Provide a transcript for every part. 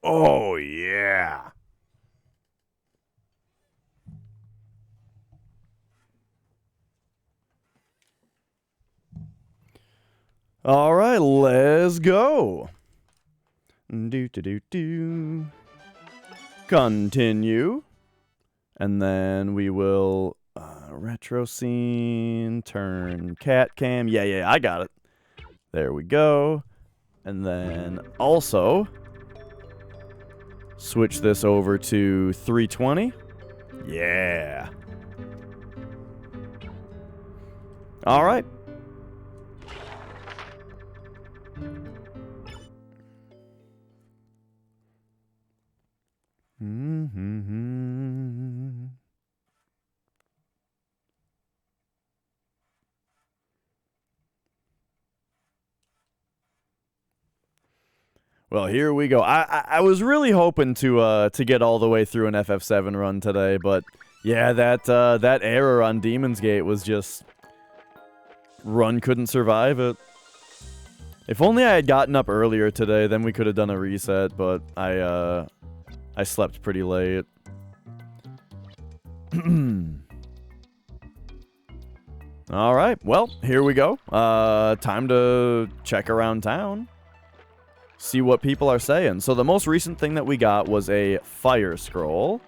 Oh, yeah. All right, let's go. Do. Continue. And then we will retro scene, turn cat cam. Yeah, I got it. There we go. And then also switch this over to 320. Yeah. All right. Well, here we go. I was really hoping to get all the way through an FF7 run today, but yeah, that error on Demon's Gate was just run couldn't survive it. If only I had gotten up earlier today, then we could have done a reset, but I slept pretty late. All right, well, here we go. Time to check around town. See what people are saying. So the most recent thing that we got was a fire scroll.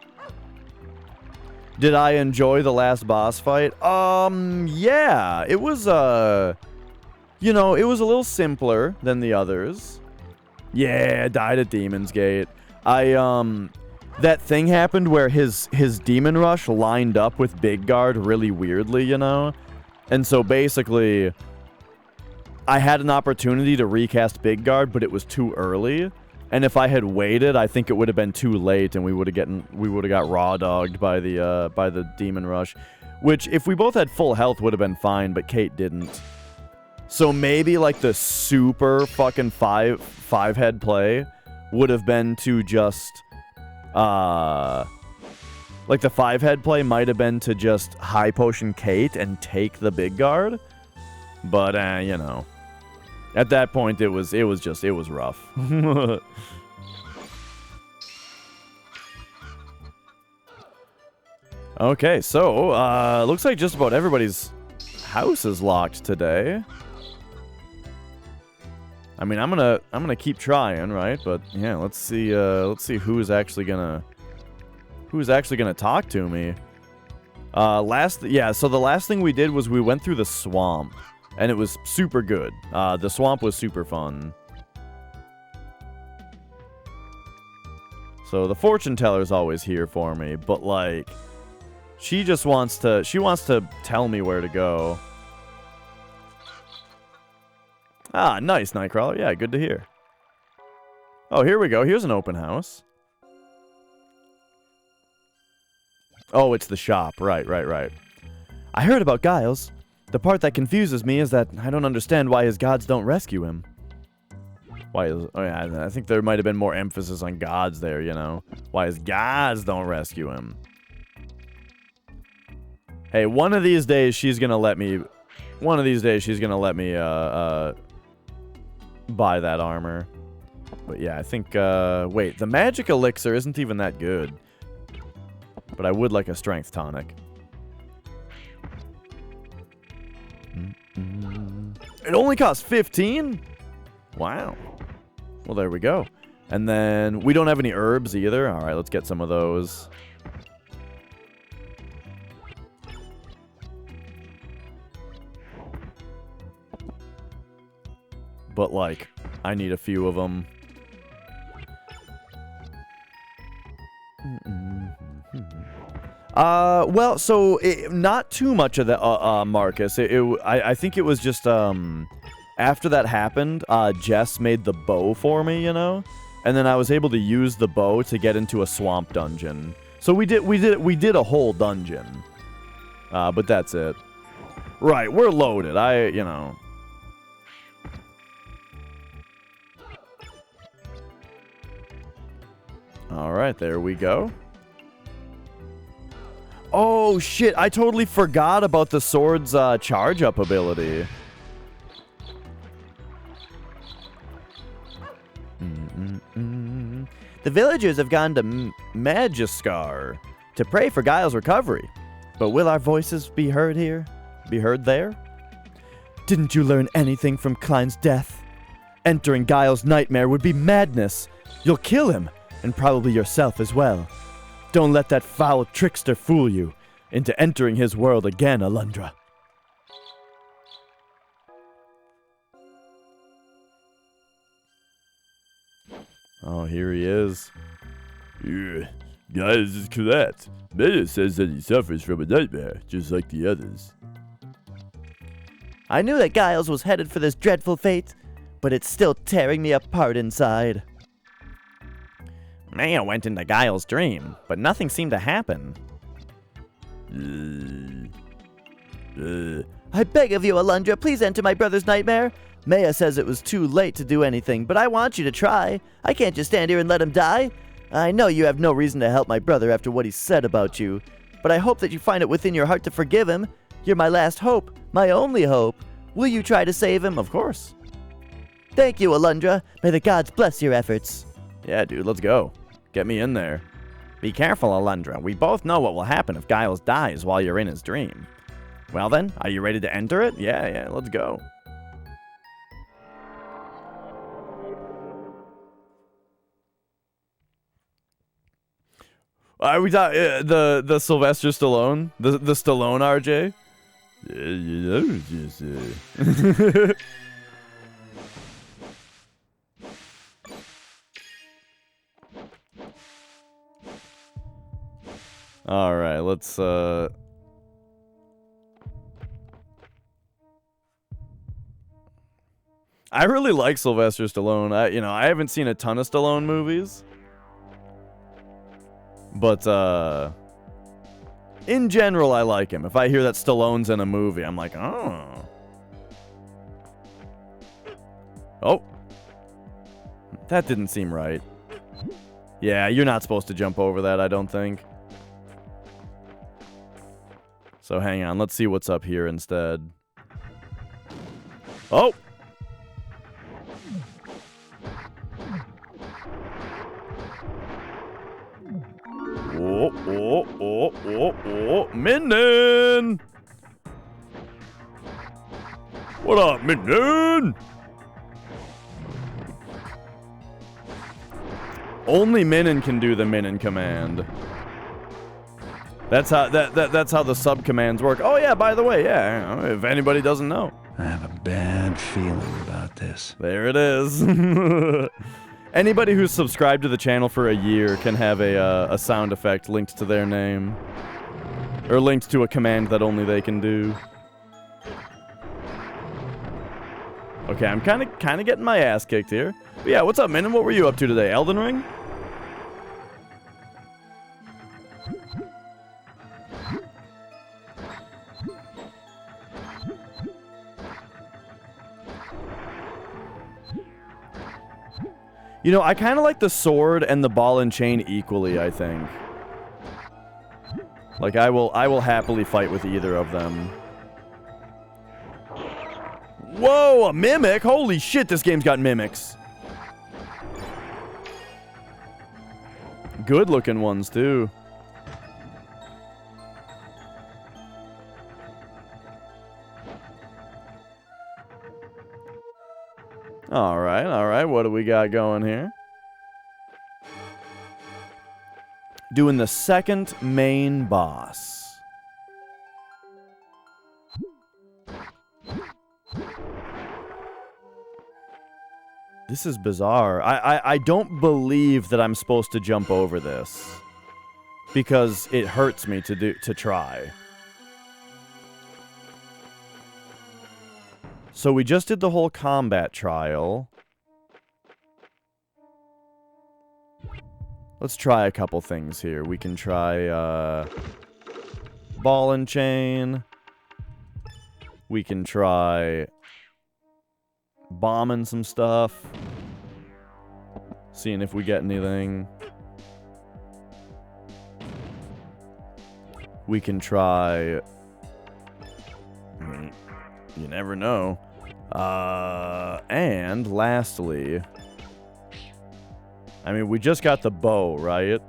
Did I enjoy the last boss fight? Yeah. It was, you know, it was a little simpler than the others. Yeah, died at Demon's Gate. That thing happened where his Demon Rush lined up with Big Guard really weirdly, you know? And so basically, I had an opportunity to recast Big Guard, but it was too early. And if I had waited, I think it would have been too late, and we would have got raw dogged by the Demon Rush, which if we both had full health would have been fine, but Kate didn't. So maybe like the super fucking five head play would have been to just like the 5-head play might have been to just high potion Kate and take the Big Guard, but you know. At that point, it was rough. Okay, so looks like just about everybody's house is locked today. I mean, I'm gonna keep trying, right? But yeah, let's see who's actually gonna talk to me. So the last thing we did was we went through the swamp. And it was super good. The swamp was super fun. So the fortune teller's always here for me, but like, she wants to tell me where to go. Ah, nice, Nightcrawler. Yeah, good to hear. Oh, here we go. Here's an open house. Oh, it's the shop. Right. I heard about Giles. The part that confuses me is that I don't understand why his gods don't rescue him. Oh yeah, I think there might have been more emphasis on gods there, you know. Why his gods don't rescue him. Hey, one of these days she's gonna let me buy that armor. But yeah, I think, wait, the magic elixir isn't even that good. But I would like a strength tonic. It only costs 15? Wow. Well, there we go. And then we don't have any herbs either. All right, let's get some of those. But, like, I need a few of them. Well, so not too much of the Marcus. I think it was just after that happened, Jess made the bow for me, you know, and then I was able to use the bow to get into a swamp dungeon. So we did a whole dungeon, but that's it. Right, we're loaded. You know. All right, there we go. Oh, shit. I totally forgot about the sword's charge-up ability. The villagers have gone to Magiskar to pray for Guile's recovery. But will our voices be heard here? Be heard there? Didn't you learn anything from Klein's death? Entering Guile's nightmare would be madness. You'll kill him, and probably yourself as well. Don't let that foul trickster fool you into entering his world again, Alundra. Oh, here he is. Yeah, Giles is correct. Maya says that he suffers from a nightmare, just like the others. I knew that Giles was headed for this dreadful fate, but it's still tearing me apart inside. Maya went into Giles' dream, but nothing seemed to happen. I beg of you, Alundra, please enter my brother's nightmare. Maya says it was too late to do anything, but I want you to try. I can't just stand here and let him die. I know you have no reason to help my brother after what he said about you, but I hope that you find it within your heart to forgive him. You're my last hope, my only hope. Will you try to save him? Of course. Thank you, Alundra. May the gods bless your efforts. Yeah, dude, let's go. Get me in there. Be careful, Alundra. We both know what will happen if Giles dies while you're in his dream. Well then, are you ready to enter it? Yeah, let's go. Are we talking the Sylvester Stallone? The Stallone RJ? Yeah, you know, just, All right, let's I really like Sylvester Stallone. I haven't seen a ton of Stallone movies. But in general, I like him. If I hear that Stallone's in a movie, I'm like, oh. Oh. That didn't seem right. Yeah, you're not supposed to jump over that, I don't think. So hang on, let's see what's up here instead. Oh! Oh, Minden! What up, Minden? Only Minden can do the Minden command. That's how that's how the sub commands work. Oh yeah, by the way, yeah, if anybody doesn't know. I have a bad feeling about this. There it is. Anybody who's subscribed to the channel for a year can have a sound effect linked to their name. Or linked to a command that only they can do. Okay, I'm kind of getting my ass kicked here. But yeah, what's up, Minden? What were you up to today? Elden Ring? You know, I kind of like the sword and the ball and chain equally, I think. Like, I will happily fight with either of them. Whoa, a mimic? Holy shit, this game's got mimics. Good looking ones, too. Alright, what do we got going here? Doing the second main boss. This is bizarre. I don't believe that I'm supposed to jump over this. Because it hurts me to try. So we just did the whole combat trial. Let's try a couple things here. We can try ball and chain. We can try bombing some stuff. Seeing if we get anything. We can try... You never know. And lastly... I mean, we just got the bow, right?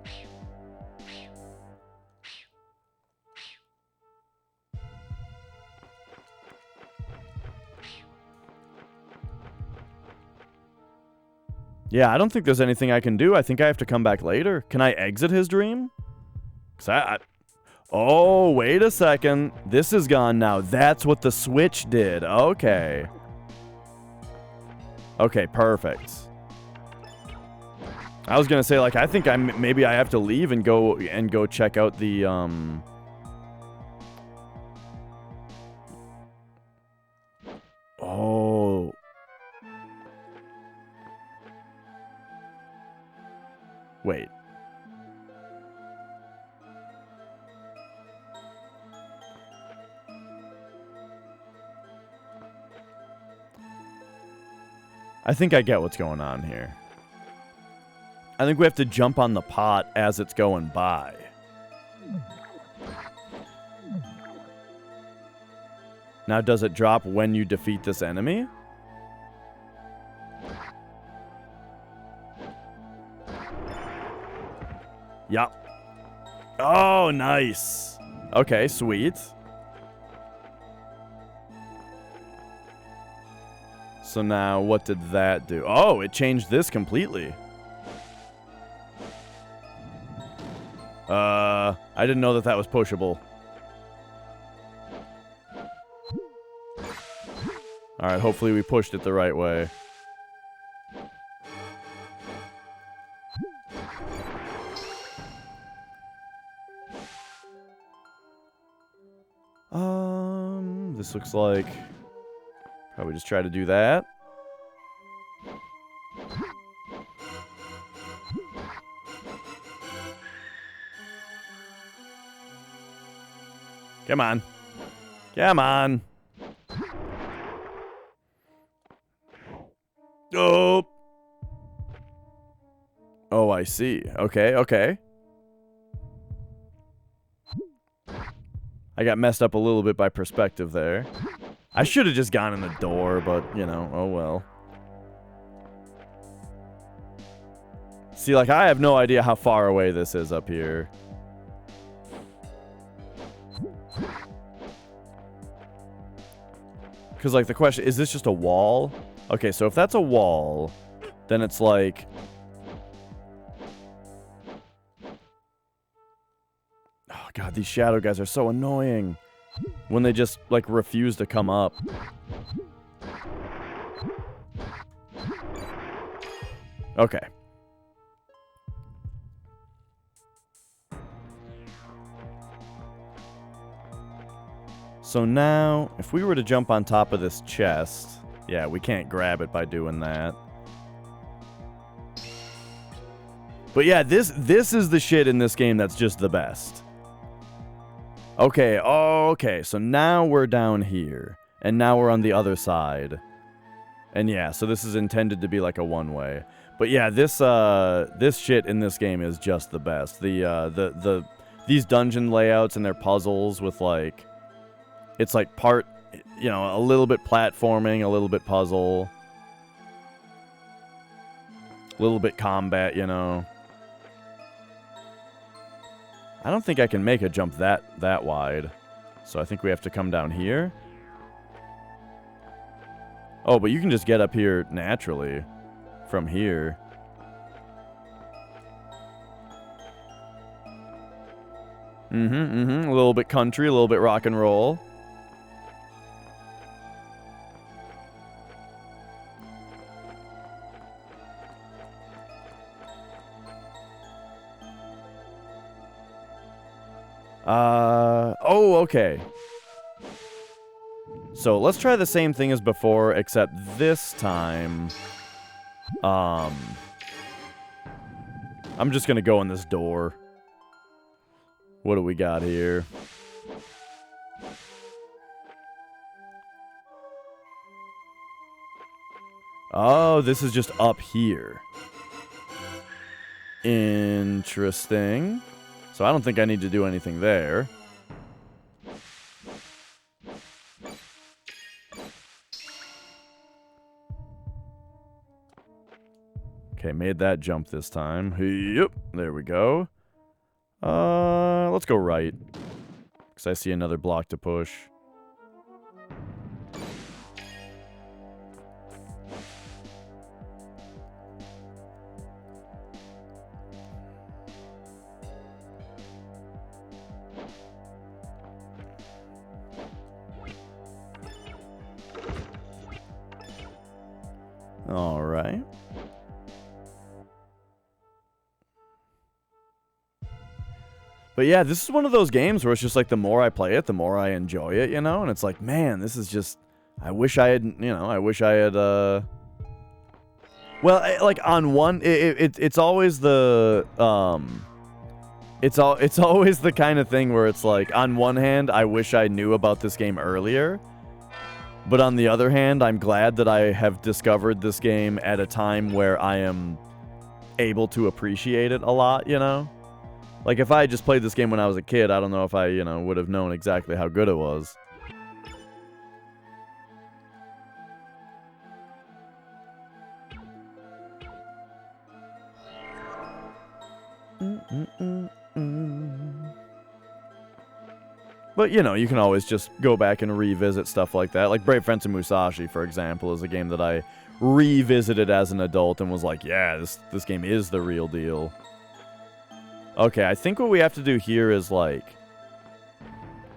Yeah, I don't think there's anything I can do. I think I have to come back later. Can I exit his dream? 'Cause oh, wait a second. This is gone now. That's what the switch did. Okay. Okay, perfect. I was gonna say, like, I think maybe I have to leave and go check out the Oh. Wait. I think I get what's going on here. I think we have to jump on the pot as it's going by. Now, does it drop when you defeat this enemy? Yup. Oh, nice. Okay, sweet. So now, what did that do? Oh, it changed this completely. I didn't know that that was pushable. Alright, hopefully we pushed it the right way. This looks like... Probably just try to do that. Come on. Come on. Oh. Oh, I see. Okay, okay. I got messed up a little bit by perspective there. I should have just gone in the door, but, you know, oh well. See, like, I have no idea how far away this is up here. Because, like, the question, is this just a wall? Okay, so if that's a wall, then it's like... Oh, God, these shadow guys are so annoying. When they just, like, refuse to come up. Okay. So now, if we were to jump on top of this chest... Yeah, we can't grab it by doing that. But yeah, this is the shit in this game that's just the best. Okay, okay, so now we're down here. And now we're on the other side. And yeah, so this is intended to be like a one-way. But yeah, this shit in this game is just the best. These dungeon layouts and their puzzles with like... It's like part... You know, a little bit platforming, a little bit puzzle. A little bit combat, you know. I don't think I can make a jump that wide. So I think we have to come down here. Oh, but you can just get up here naturally. From here. A little bit country, a little bit rock and roll. Oh, okay. So let's try the same thing as before, except this time, I'm just gonna go in this door. What do we got here? Oh, this is just up here. Interesting. So I don't think I need to do anything there. Okay, made that jump this time. Yep, there we go. Let's go right. Because I see another block to push. All right. But yeah, this is one of those games where it's just like the more I play it, the more I enjoy it, you know? And it's like, man, this is just... I wish I had, you know, I wish I had, Well, like, on one... It's always the, It's always the kind of thing where it's like, on one hand, I wish I knew about this game earlier. But on the other hand, I'm glad that I have discovered this game at a time where I am able to appreciate it a lot, you know? Like, if I had just played this game when I was a kid, I don't know if I, you know, would have known exactly how good it was. But, you know, you can always just go back and revisit stuff like that. Like Brave Fencer Musashi, for example, is a game that I revisited as an adult and was like, yeah, this game is the real deal. Okay, I think what we have to do here is, like,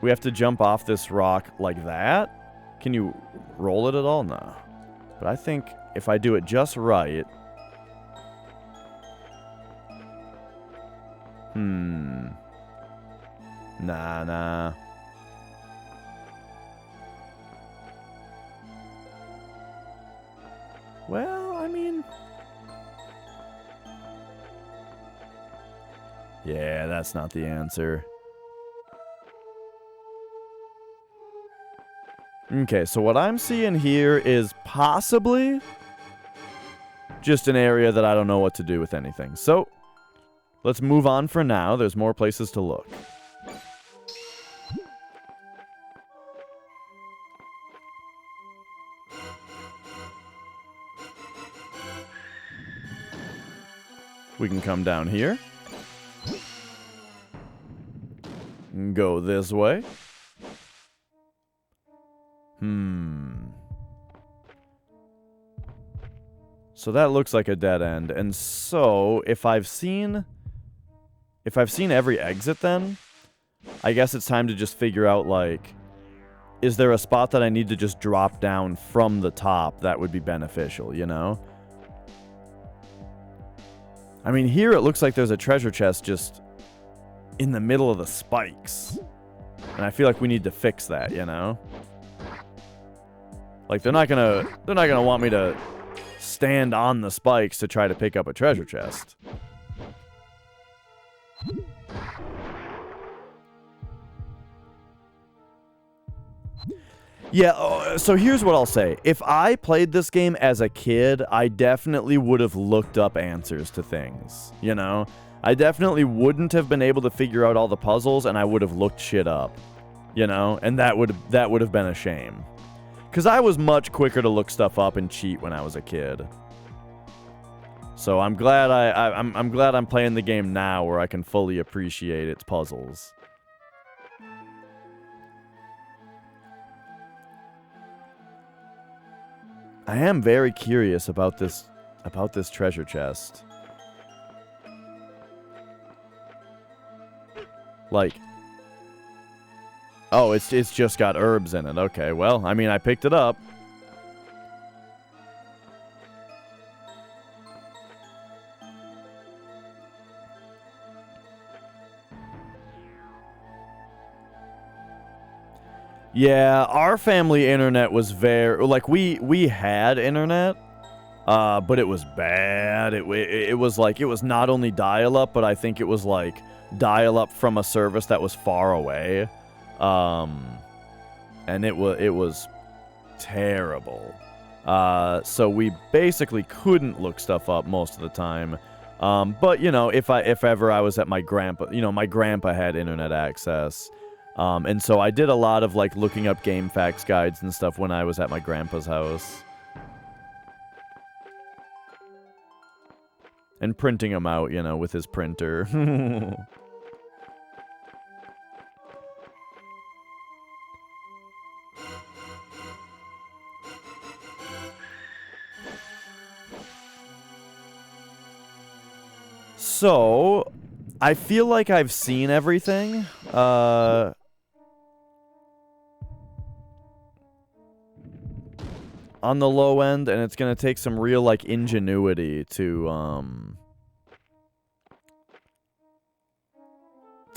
we have to jump off this rock like that. Can you roll it at all? No. But I think if I do it just right... Nah. Well, I mean... Yeah, that's not the answer. Okay, so what I'm seeing here is possibly just an area that I don't know what to do with anything. So, let's move on for now. There's more places to look. We can come down here. Go this way. So that looks like a dead end. And so, if I've seen every exit then, I guess it's time to just figure out, like, is there a spot that I need to just drop down from the top that would be beneficial, you know? I mean, here it looks like there's a treasure chest just in the middle of the spikes. And I feel like we need to fix that, you know? Like, they're not gonna want me to stand on the spikes to try to pick up a treasure chest. Yeah, so here's what I'll say. If I played this game as a kid, I definitely would have looked up answers to things, you know? I definitely wouldn't have been able to figure out all the puzzles, and I would have looked shit up, you know? And that would have been a shame. Because I was much quicker to look stuff up and cheat when I was a kid. So I'm glad I'm glad I'm playing the game now where I can fully appreciate its puzzles. I am very curious about this treasure chest. Like, oh, it's just got herbs in it. Okay, well, I mean, I picked it up. Yeah, our family internet was very... Like, we had internet, but it was bad. It was like... It was not only dial-up, but I think it was, like, dial-up from a service that was far away. And it was terrible. So we basically couldn't look stuff up most of the time. But, you know, if ever I was at my grandpa... You know, my grandpa had internet access... and so I did a lot of, like, looking up game facts guides and stuff when I was at my grandpa's house. And printing them out, you know, with his printer. So, I feel like I've seen everything. On the low end, and it's gonna take some real, like, ingenuity to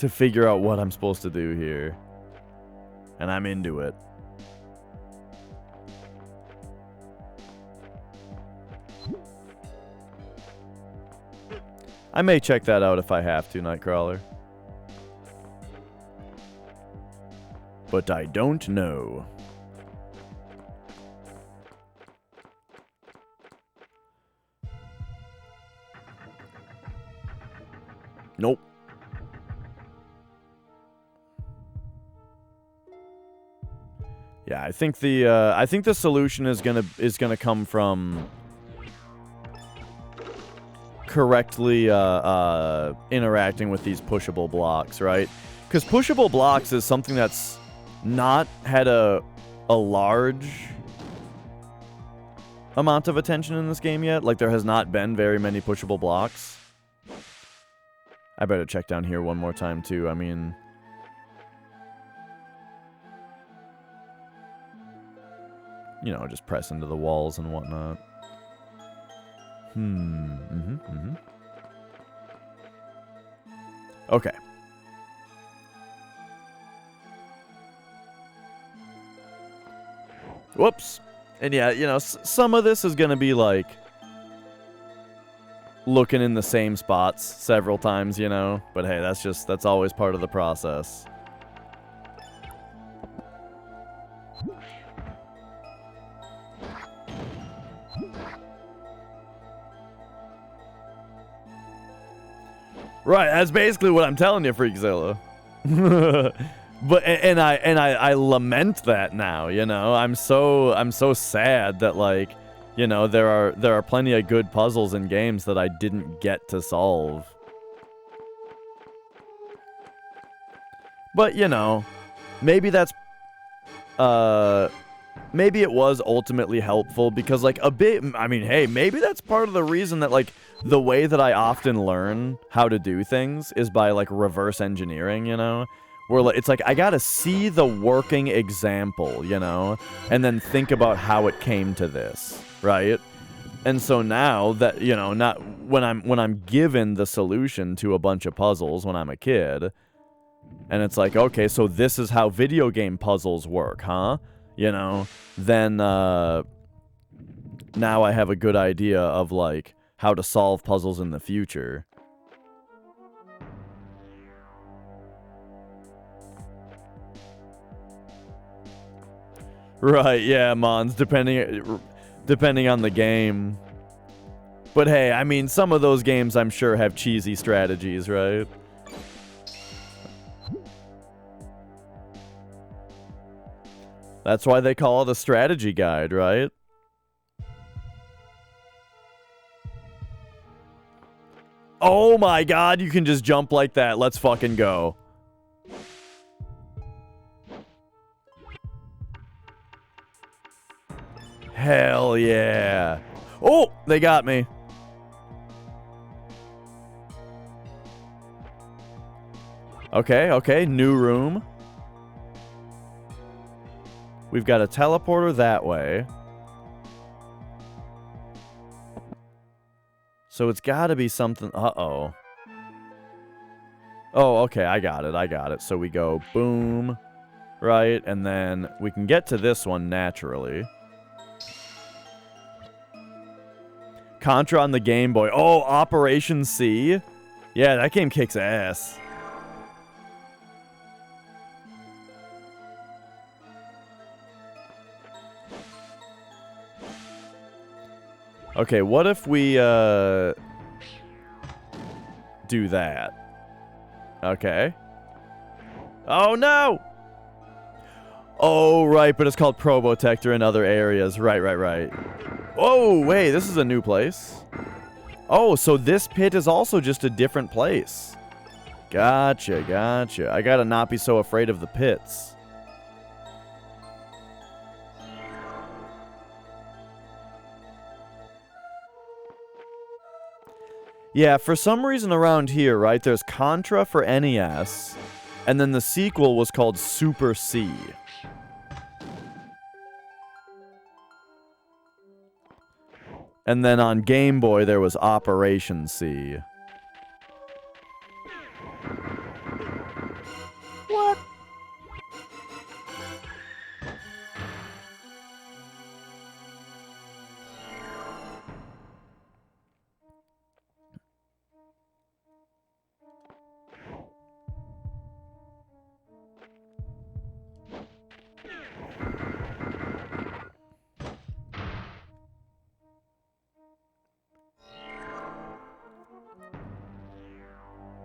figure out what I'm supposed to do here. And I'm into it. I may check that out if I have to, Nightcrawler. But I don't know. Nope. Yeah, I think the solution is gonna come from correctly interacting with these pushable blocks, right? Because pushable blocks is something that's not had a large amount of attention in this game yet. Like, there has not been very many pushable blocks. I better check down here one more time, too. I mean... You know, just press into the walls and whatnot. Okay. Whoops. And yeah, you know, some of this is going to be like looking in the same spots several times, you know. But hey, that's always part of the process. Right, that's basically what I'm telling you, Freakzilla. But and I lament that now, you know. I'm so sad that, like, you know, there are plenty of good puzzles in games that I didn't get to solve. But, you know, maybe that's maybe it was ultimately helpful because, like, I mean, hey, maybe that's part of the reason that, like, the way that I often learn how to do things is by, like, reverse engineering, you know? Where, like, it's like, I gotta see the working example, you know? And then think about how it came to this, right? And so now that, you know, not when I'm given the solution to a bunch of puzzles when I'm a kid, and it's like, okay, so this is how video game puzzles work, huh? You know? Then, now I have a good idea of, like, how to solve puzzles in the future. Right, yeah, Mons, depending on the game. But hey, I mean, some of those games I'm sure have cheesy strategies, right? That's why they call it a strategy guide, right? Oh my god, you can just jump like that. Let's fucking go. Hell yeah. Oh, they got me. Okay, new room. We've got a teleporter that way. So it's got to be something... Uh-oh. Oh, okay, I got it. So we go boom, right? And then we can get to this one naturally. Contra on the Game Boy. Oh, Operation C? Yeah, that game kicks ass. Okay, what if we, do that? Okay. Oh, no! Oh, right, but it's called Probotector in other areas. Right. Oh, wait, this is a new place. Oh, so this pit is also just a different place. Gotcha, gotcha. I gotta not be so afraid of the pits. Yeah, for some reason around here, right, there's Contra for NES, and then the sequel was called Super C. And then on Game Boy, there was Operation C. What?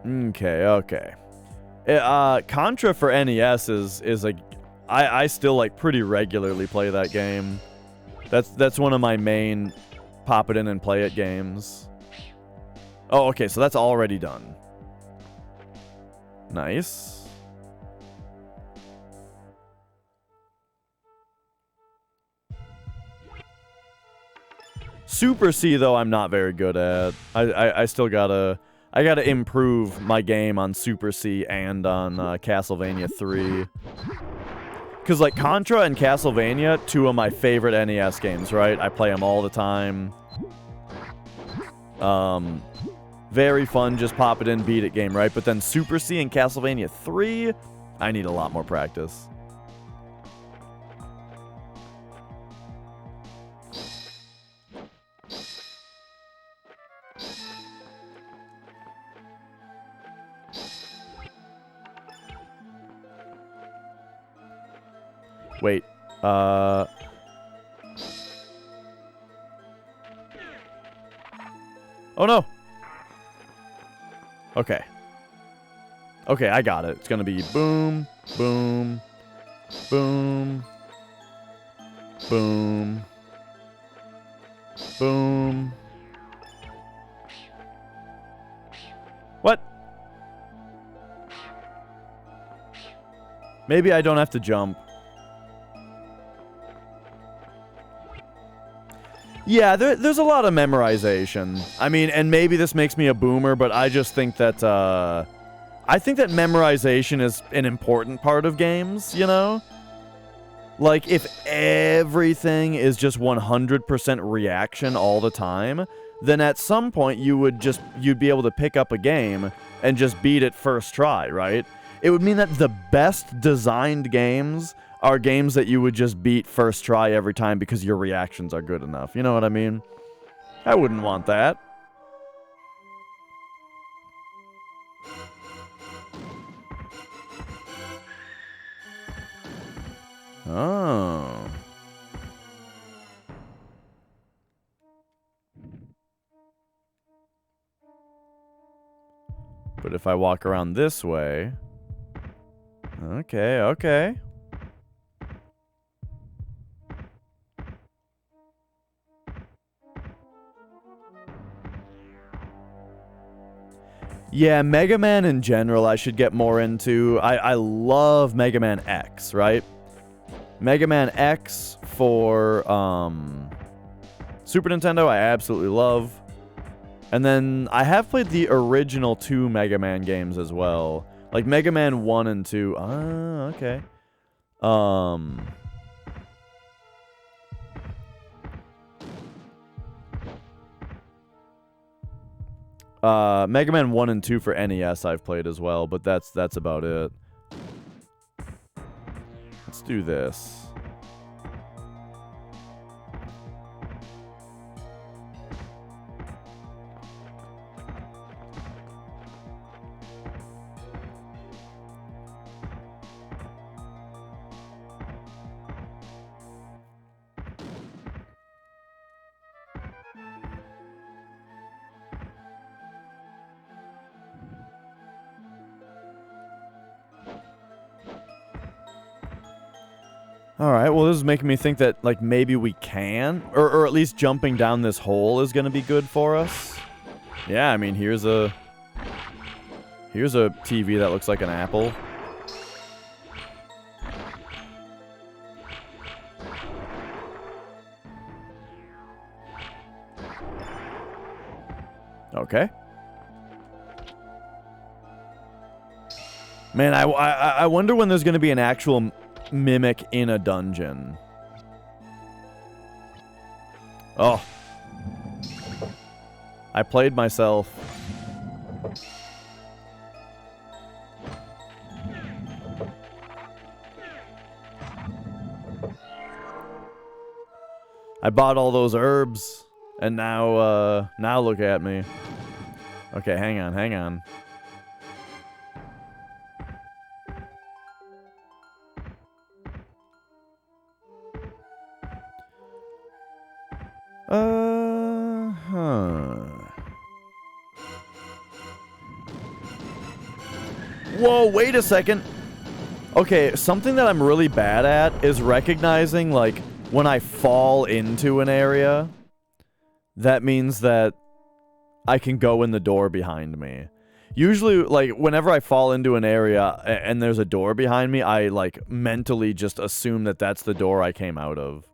Okay, okay. Contra for NES is like, I still like pretty regularly play that game. That's one of my main pop it in and play it games. Oh, okay, so that's already done. Nice. Super C though I'm not very good at. I still gotta improve my game on Super C and on Castlevania 3. Because, like, Contra and Castlevania, two of my favorite NES games, right? I play them all the time. Very fun, just pop it in, beat it game, right? But then Super C and Castlevania 3, I need a lot more practice. Wait, oh no! Okay. Okay, I got it. It's gonna be boom, boom, boom, boom, boom. What? Maybe I don't have to jump. Yeah, there's a lot of memorization. I mean, and maybe this makes me a boomer, but I just think that, I think that memorization is an important part of games, you know? Like, if everything is just 100% reaction all the time, then at some point you'd be able to pick up a game and just beat it first try, right? It would mean that the best designed games are games that you would just beat first try every time because your reactions are good enough. You know what I mean? I wouldn't want that. Oh. But if I walk around this way... Okay, okay. Yeah, Mega Man in general I should get more into. I love Mega Man X, right? Mega Man X for Super Nintendo I absolutely love. And then I have played the original 2 Mega Man games as well. Like Mega Man 1 and 2. Ah, okay. Mega Man 1 and 2 for NES I've played as well, but that's about it. Let's do this. Alright, well this is making me think that, like, maybe we can, or at least jumping down this hole is gonna be good for us. Yeah, I mean, here's a TV that looks like an apple. Okay. Man, I wonder when there's going to be an actual mimic in a dungeon. Oh. I played myself. I bought all those herbs, and now look at me. Okay, hang on, hang on. Whoa, wait a second. Okay, something that I'm really bad at is recognizing, like, when I fall into an area, that means that I can go in the door behind me. Usually, like, whenever I fall into an area and there's a door behind me, I, like, mentally just assume that that's the door I came out of.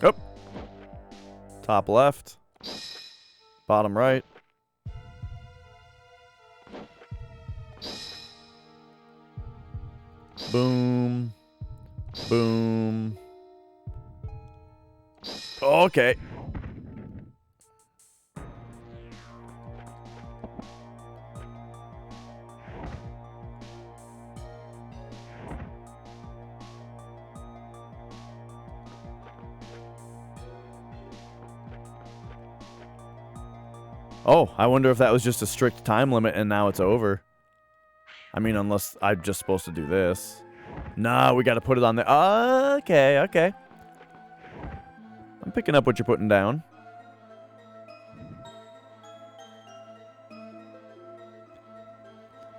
Oh. Top left. Bottom right. Boom. Boom. Okay. Oh, I wonder if that was just a strict time limit and now it's over. I mean, unless I'm just supposed to do this. Nah, we gotta put it on there. Okay, okay. I'm picking up what you're putting down.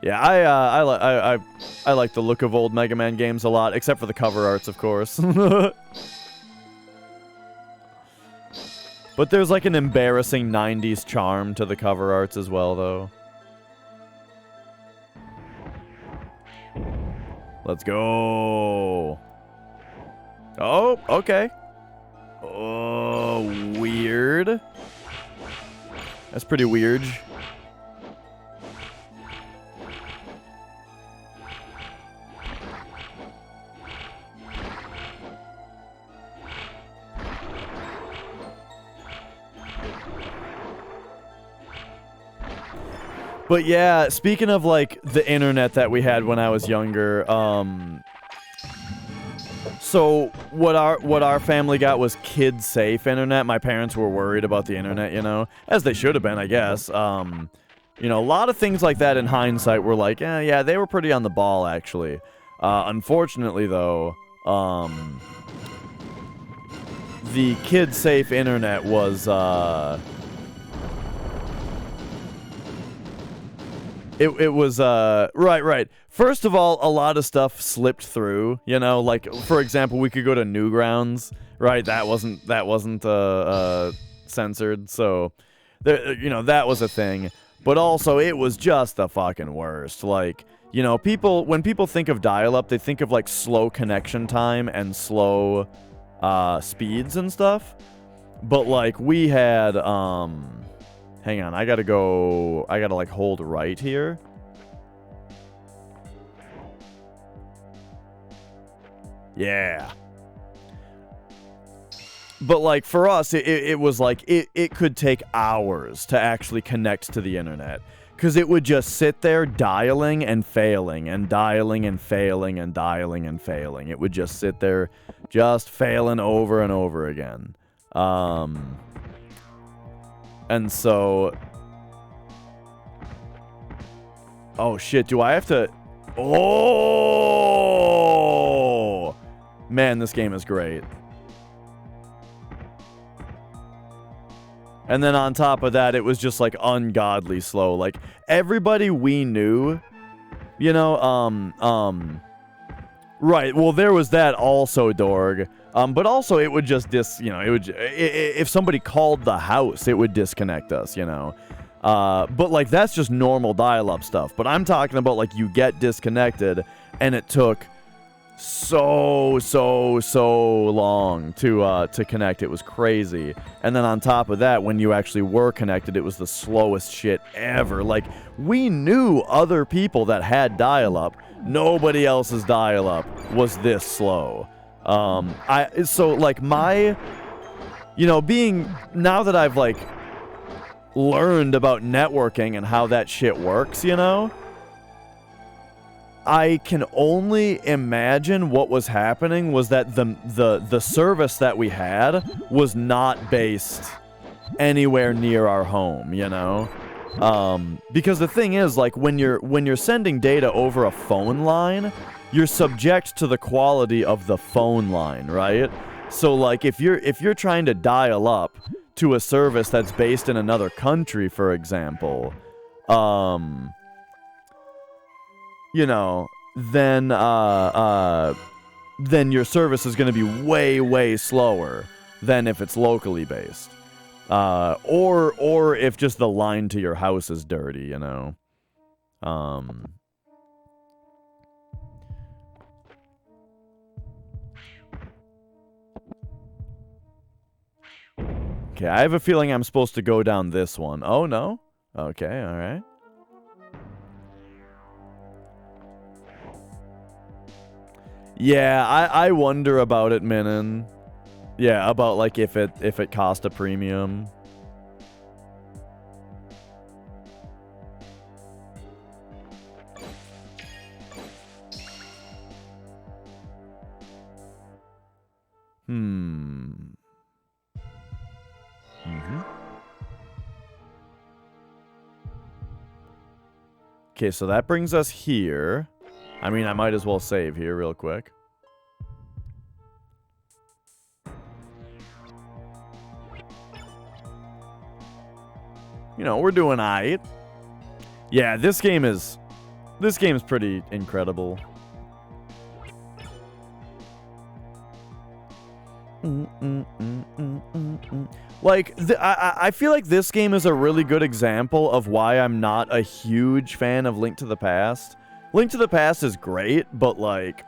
Yeah, I like the look of old Mega Man games a lot, except for the cover arts, of course. But there's like an embarrassing 90s charm to the cover arts as well, though. Let's go. Oh, okay. Oh, weird. That's pretty weird. But yeah, speaking of like the internet that we had when I was younger, so what our family got was kid safe internet. My parents were worried about the internet, you know, as they should have been, I guess. You know, a lot of things like that in hindsight were like, yeah, they were pretty on the ball actually. Unfortunately though, the kid safe internet was It was, right. First of all, a lot of stuff slipped through, you know, like, for example, we could go to Newgrounds, right? That wasn't censored, so, there, you know, that was a thing. But also, it was just the fucking worst. Like, you know, when people think of dial-up, they think of, like, slow connection time and slow, speeds and stuff. But, like, we had, hang on, I gotta like hold right here. Yeah. But like for us, it was like, it could take hours to actually connect to the internet. Because it would just sit there dialing and failing and dialing and failing and dialing and failing. It would just sit there just failing over and over again. And so... Oh, shit. Do I have to... Oh! Man, this game is great. And then on top of that, it was just like ungodly slow. Like everybody we knew, you know, right. Well, there was that also, Dorg. But also it would just if somebody called the house, it would disconnect us, you know. But like that's just normal dial-up stuff. But I'm talking about like you get disconnected and it took so long to connect. It was crazy. And then on top of that, when you actually were connected, it was the slowest shit ever. Like we knew other people that had dial-up. Nobody else's dial-up was this slow. So like my, you know, now that I've like learned about networking and how that shit works, you know, I can only imagine what was happening was that the service that we had was not based anywhere near our home, you know? Because the thing is, like, when you're sending data over a phone line, you're subject to the quality of the phone line, right? So, like, if you're trying to dial up to a service that's based in another country, for example, you know, then your service is going to be way slower than if it's locally based. Or if just the line to your house is dirty, you know. Okay, I have a feeling I'm supposed to go down this one. Oh, no? Okay, alright. Yeah, I wonder about it, Minin. Yeah, about like if it cost a premium. Okay, so that brings us here. I mean, I might as well save here real quick. You know, we're doing aight. Yeah, this game's pretty incredible. Like, I feel like this game is a really good example of why I'm not a huge fan of Link to the Past. Link to the Past is great, but like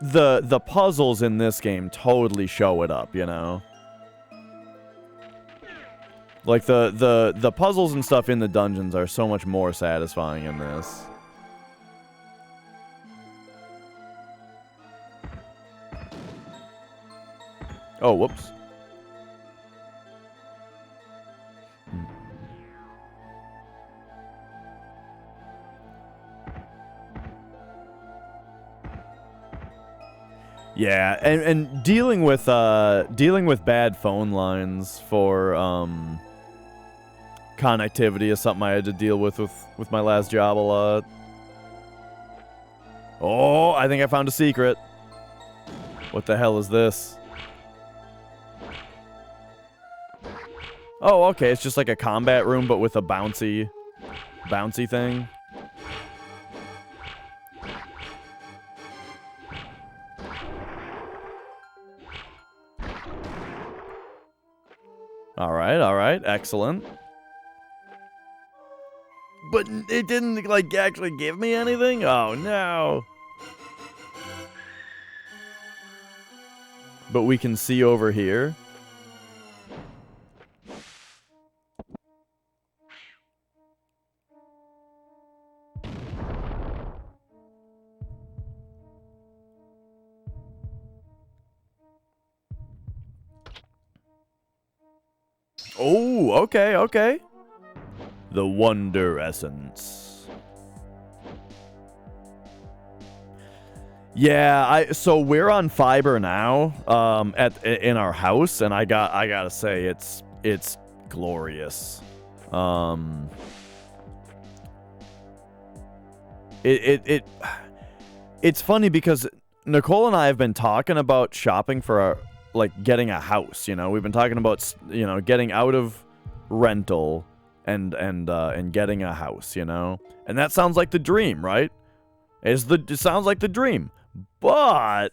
the puzzles in this game totally show it up, you know? Like the puzzles and stuff in the dungeons are so much more satisfying in this. Oh, whoops. Yeah, and dealing with bad phone lines for connectivity is something I had to deal with my last job a lot. Oh, I think I found a secret. What the hell is this? Oh, okay, it's just like a combat room, but with a bouncy thing. Alright, excellent. But it didn't, like, actually give me anything? Oh, no. But we can see over here. Oh, okay. The Wonder Essence. Yeah, so we're on fiber now, in our house, and I gotta say it's glorious. It's funny because Nicole and I have been talking about shopping for getting a house, you know. We've been talking about, you know, getting out of rental and getting a house, you know? And that sounds like the dream, right? It sounds like the dream. But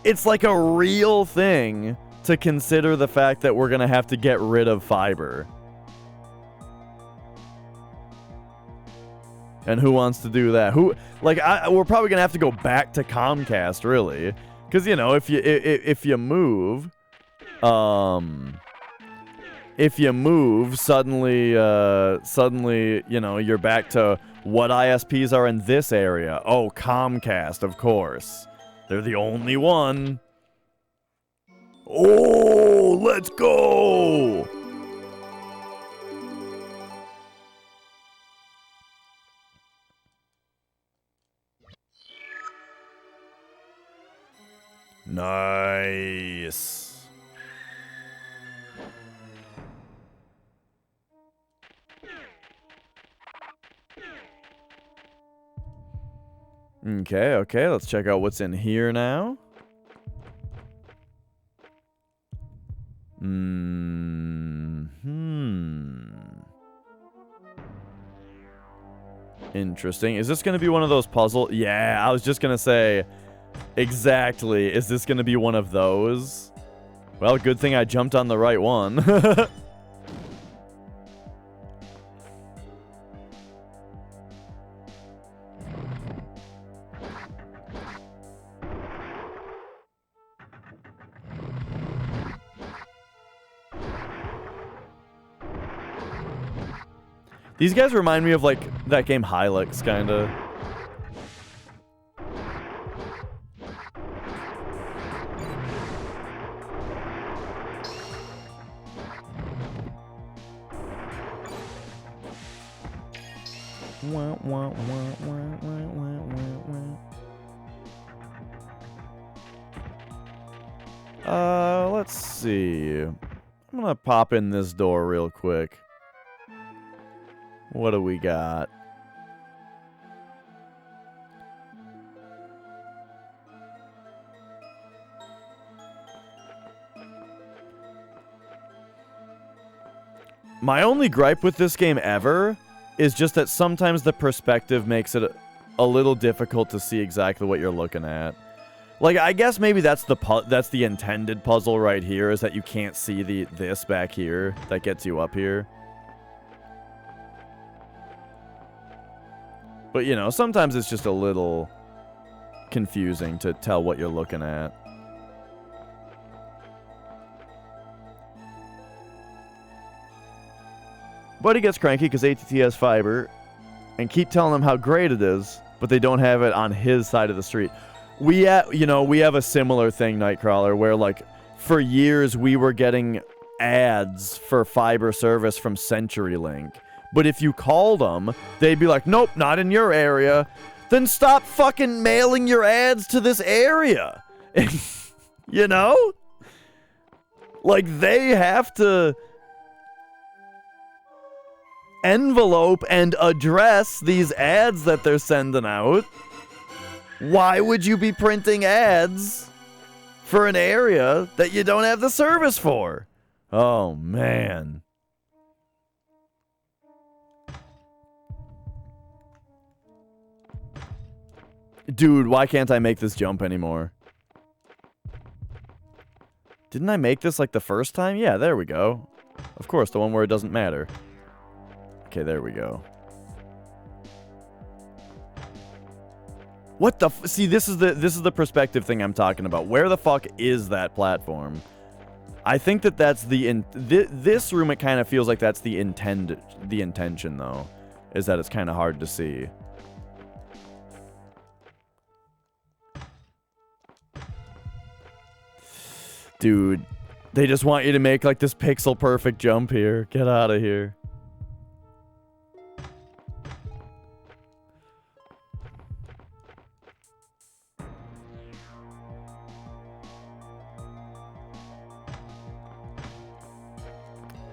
it's like a real thing to consider the fact that we're going to have to get rid of fiber. And who wants to do that? We're probably going to have to go back to Comcast, really. Cuz you know, if you move suddenly, you know, you're back to what ISPs are in this area. Oh, Comcast, of course. They're the only one. Oh, let's go! Nice. Okay, let's check out what's in here now. Interesting. Is this going to be one of those puzzle? Yeah, I was just going to say, exactly. Is this going to be one of those? Well, good thing I jumped on the right one. These guys remind me of, like, that game Hylix, kinda. Let's see. I'm gonna pop in this door real quick. What do we got? My only gripe with this game ever is just that sometimes the perspective makes it a little difficult to see exactly what you're looking at. Like, I guess maybe that's the intended puzzle right here, is that you can't see this back here that gets you up here. But, you know, sometimes it's just a little confusing to tell what you're looking at. Buddy gets cranky because ATT has fiber and keep telling him how great it is, but they don't have it on his side of the street. We have a similar thing, Nightcrawler, where, like, for years we were getting ads for fiber service from CenturyLink. But if you called them, they'd be like, nope, not in your area. Then stop fucking mailing your ads to this area. You know? Like, they have to envelope and address these ads that they're sending out. Why would you be printing ads for an area that you don't have the service for? Oh, man. Dude, why can't I make this jump anymore? Didn't I make this like the first time? Yeah, there we go. Of course, the one where it doesn't matter. Okay, there we go. What the see, this is the perspective thing I'm talking about. Where the fuck is that platform? I think that's this room, it kind of feels like that's the intention though, is that it's kind of hard to see. Dude, they just want you to make like this pixel perfect jump here. Get out of here.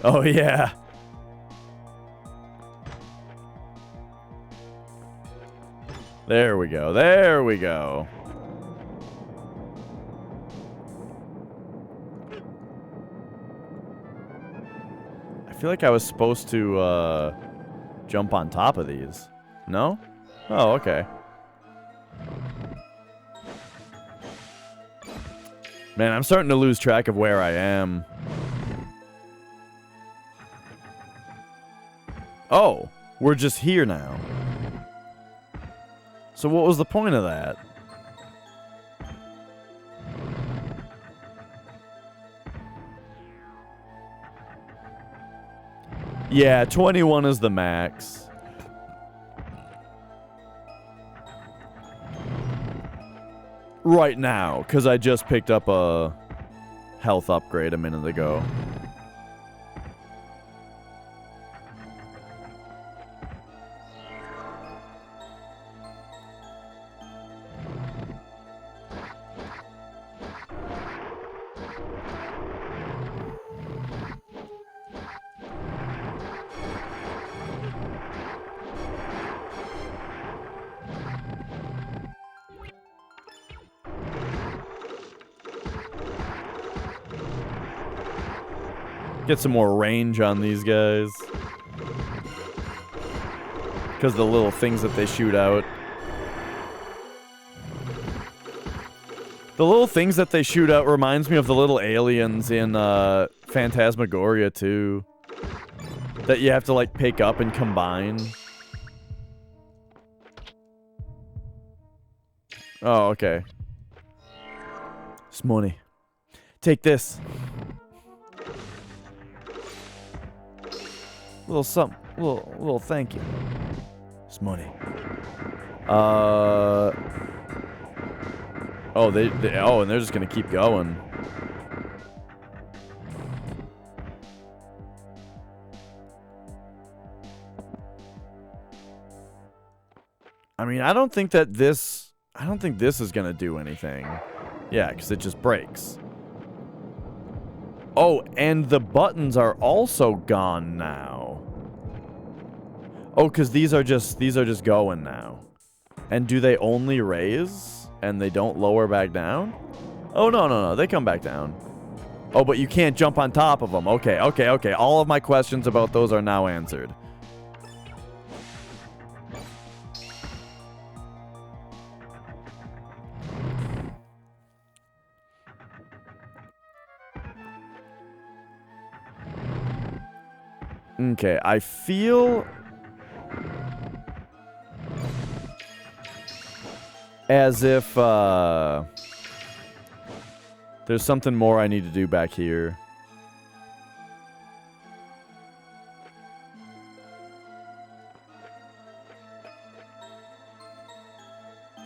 Oh yeah. There we go. There we go. feel like I was supposed to jump on top of these. No? Oh, okay. Man, I'm starting to lose track of where I am. Oh, we're just here now. So what was the point of that? Yeah, 21 is the max. Right now, because I just picked up a health upgrade a minute ago. Get some more range on these guys. Because the little things that they shoot out. The little things that they shoot out reminds me of the little aliens in Phantasmagoria 2. That you have to like pick up and combine. Oh, okay. It's money. Take this. Little something, little thank you. It's money. Oh, oh, and they're just gonna keep going. I mean, I don't think this is gonna do anything. Yeah, because it just breaks. Oh, and the buttons are also gone now. Oh, because these are just going now. And do they only raise and they don't lower back down? Oh, no, they come back down. Oh, but you can't jump on top of them. Okay. All of my questions about those are now answered. Okay, I feel as if there's something more I need to do back here.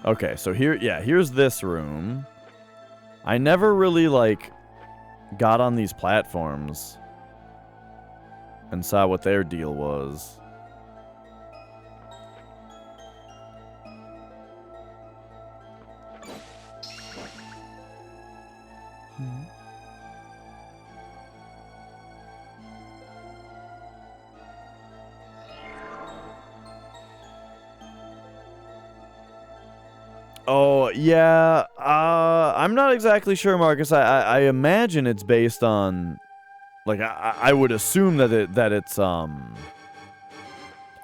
Okay, so here's this room. I never really like got on these platforms and saw what their deal was. Oh, yeah. I'm not exactly sure, Marcus. I imagine it's based on... Like, I would assume that it's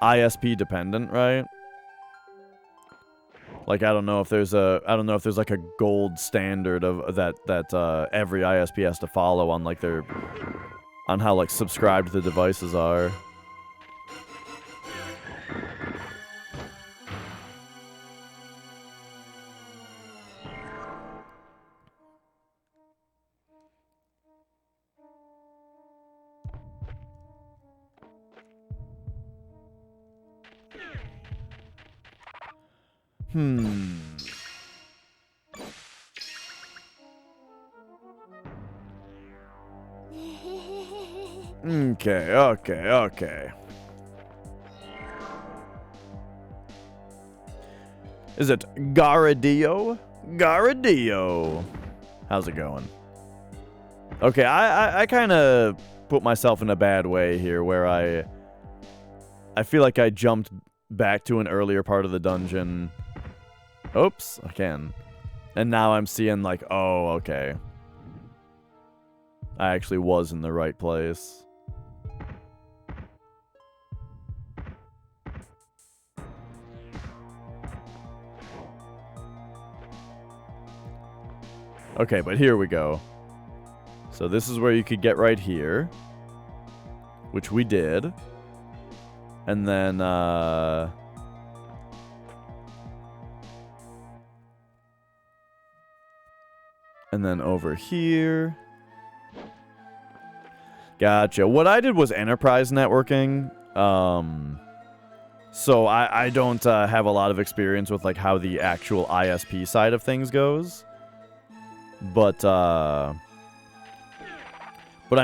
ISP dependent, right? Like, I don't know if there's like a gold standard of that every ISP has to follow on like on how like subscribed the devices are. Okay. Is it Garadio? Garadio. How's it going? Okay, I kind of put myself in a bad way here where I feel like I jumped back to an earlier part of the dungeon. Oops, I can. And now I'm seeing like, oh, okay. I actually was in the right place. Okay, but here we go. So this is where you could get right here, which we did. And then, over here. Gotcha. What I did was enterprise networking. So I don't have a lot of experience with like how the actual ISP side of things goes. But I'm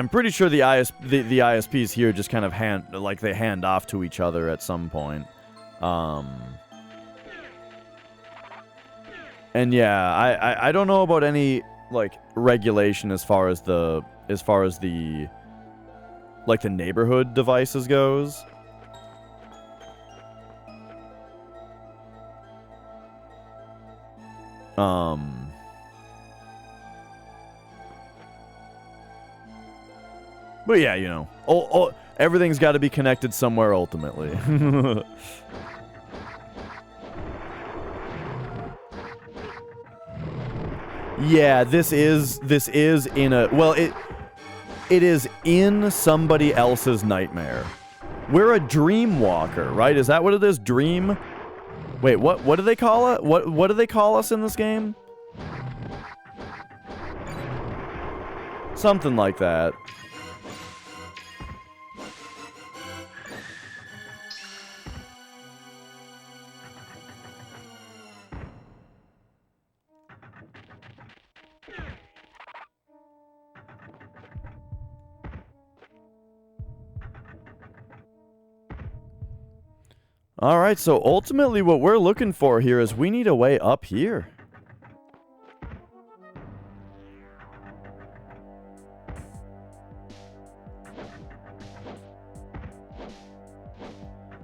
pretty sure the ISPs here just kind of hand off to each other at some point. And yeah, I don't know about any like regulation as far as the like the neighborhood devices goes. But yeah, you know, everything's got to be connected somewhere ultimately. Yeah, this is in a, well, it is in somebody else's nightmare. We're a dream walker, right? Is that what it is? Dream? Wait, what do they call it? What do they call us in this game? Something like that. Alright, so ultimately what we're looking for here is we need a way up here.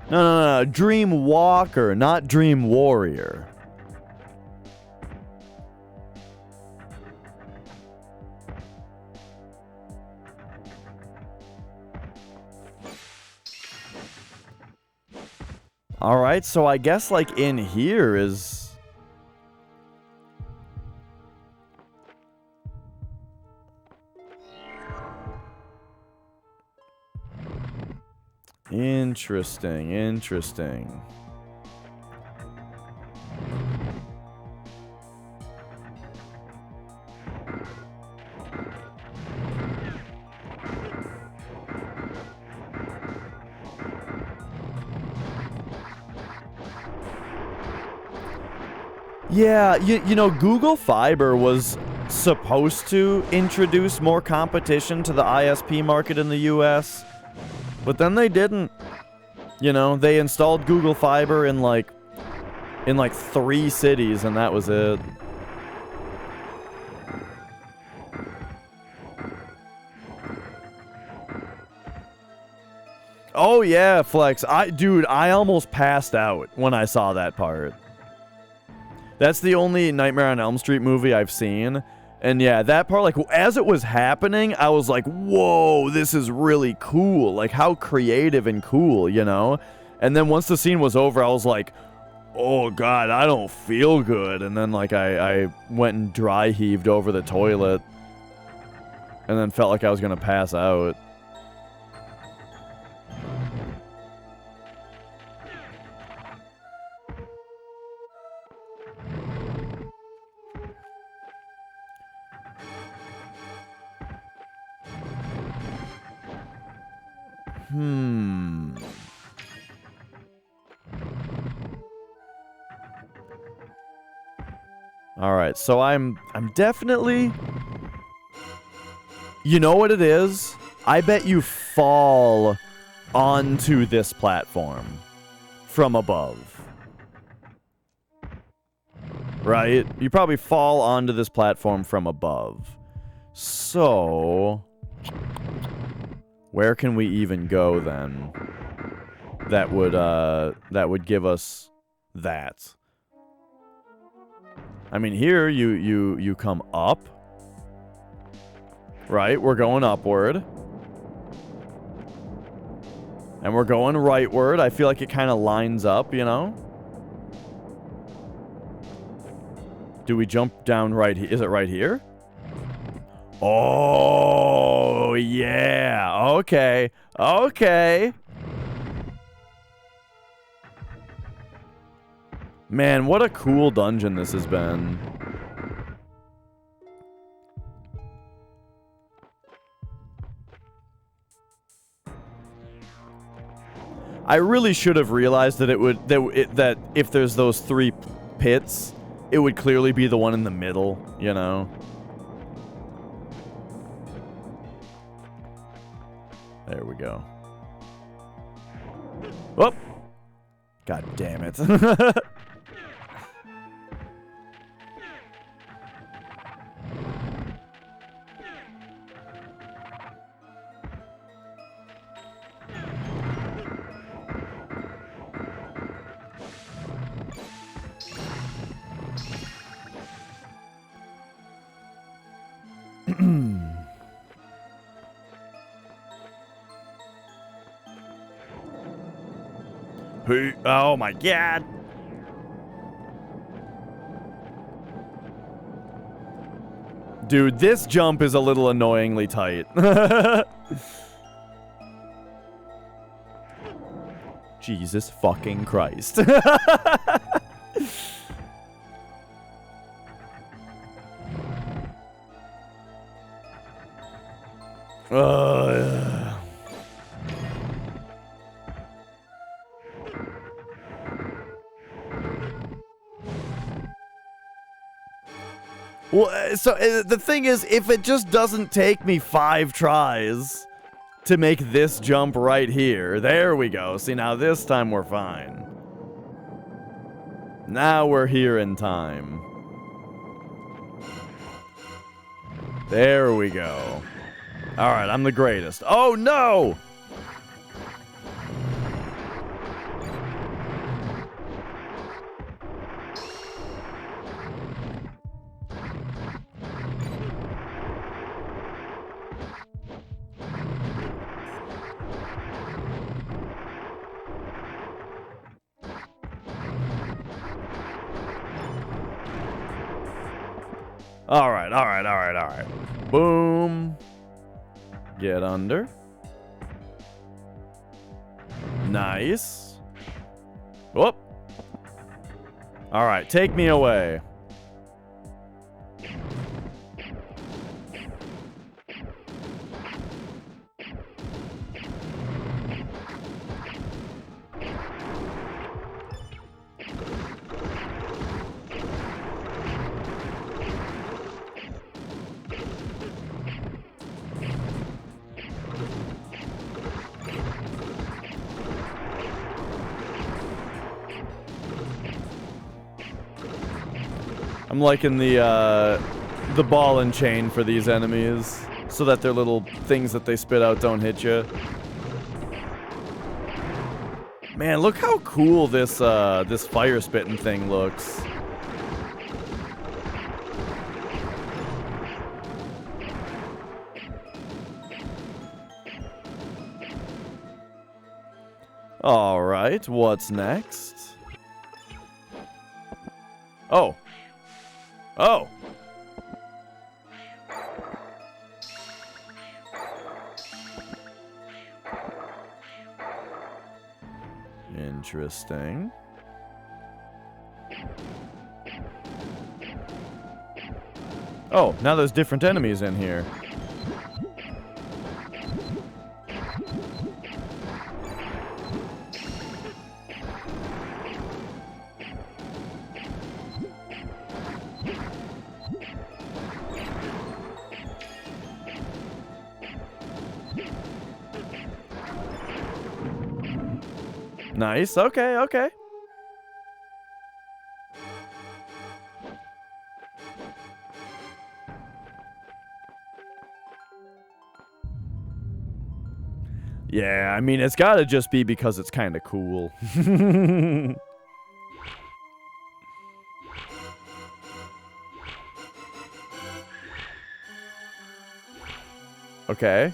No. Dream Walker, not Dream Warrior. Alright, so I guess like in here is... Interesting. Yeah, you know, Google Fiber was supposed to introduce more competition to the ISP market in the US, but then they didn't. You know, they installed Google Fiber in like 3 cities and that was it. Oh yeah, Flex. Dude, I almost passed out when I saw that part. That's the only Nightmare on Elm Street movie I've seen. And yeah, that part, like, as it was happening, I was like, whoa, this is really cool. Like, how creative and cool, you know? And then once the scene was over, I was like, oh, God, I don't feel good. And then, like, I went and dry heaved over the toilet. And then felt like I was going to pass out. Alright, so I'm definitely... You know what it is? I bet you fall onto this platform from above. Right? You probably fall onto this platform from above. So... where can we even go then? That would give us that. I mean, here you come up. Right? We're going upward. And we're going rightward. I feel like it kind of lines up, you know? Do we jump down right here? Is it right here? Oh, yeah. Okay. Okay. Man, what a cool dungeon this has been. I really should have realized that that if there's those 3 pits, it would clearly be the one in the middle, you know? There we go. Whoop! God damn it. Oh my god! Dude, this jump is a little annoyingly tight. Jesus fucking Christ. Well, so the thing is, if it just doesn't take me 5 tries to make this jump right here, there we go. See, now this time we're fine. Now we're here in time. There we go. Alright, I'm the greatest. Oh, no! Alright, alright, alright, alright. Boom. Get under. Nice. Whoop. Alright, take me away. I'm liking the ball and chain for these enemies, so that their little things that they spit out don't hit you. Man, look how cool this this fire spitting thing looks. All right, what's next? Oh. Oh. Interesting. Oh, now there's different enemies in here. Nice. Okay, okay. Yeah, I mean, it's gotta just be because it's kind of cool. Okay.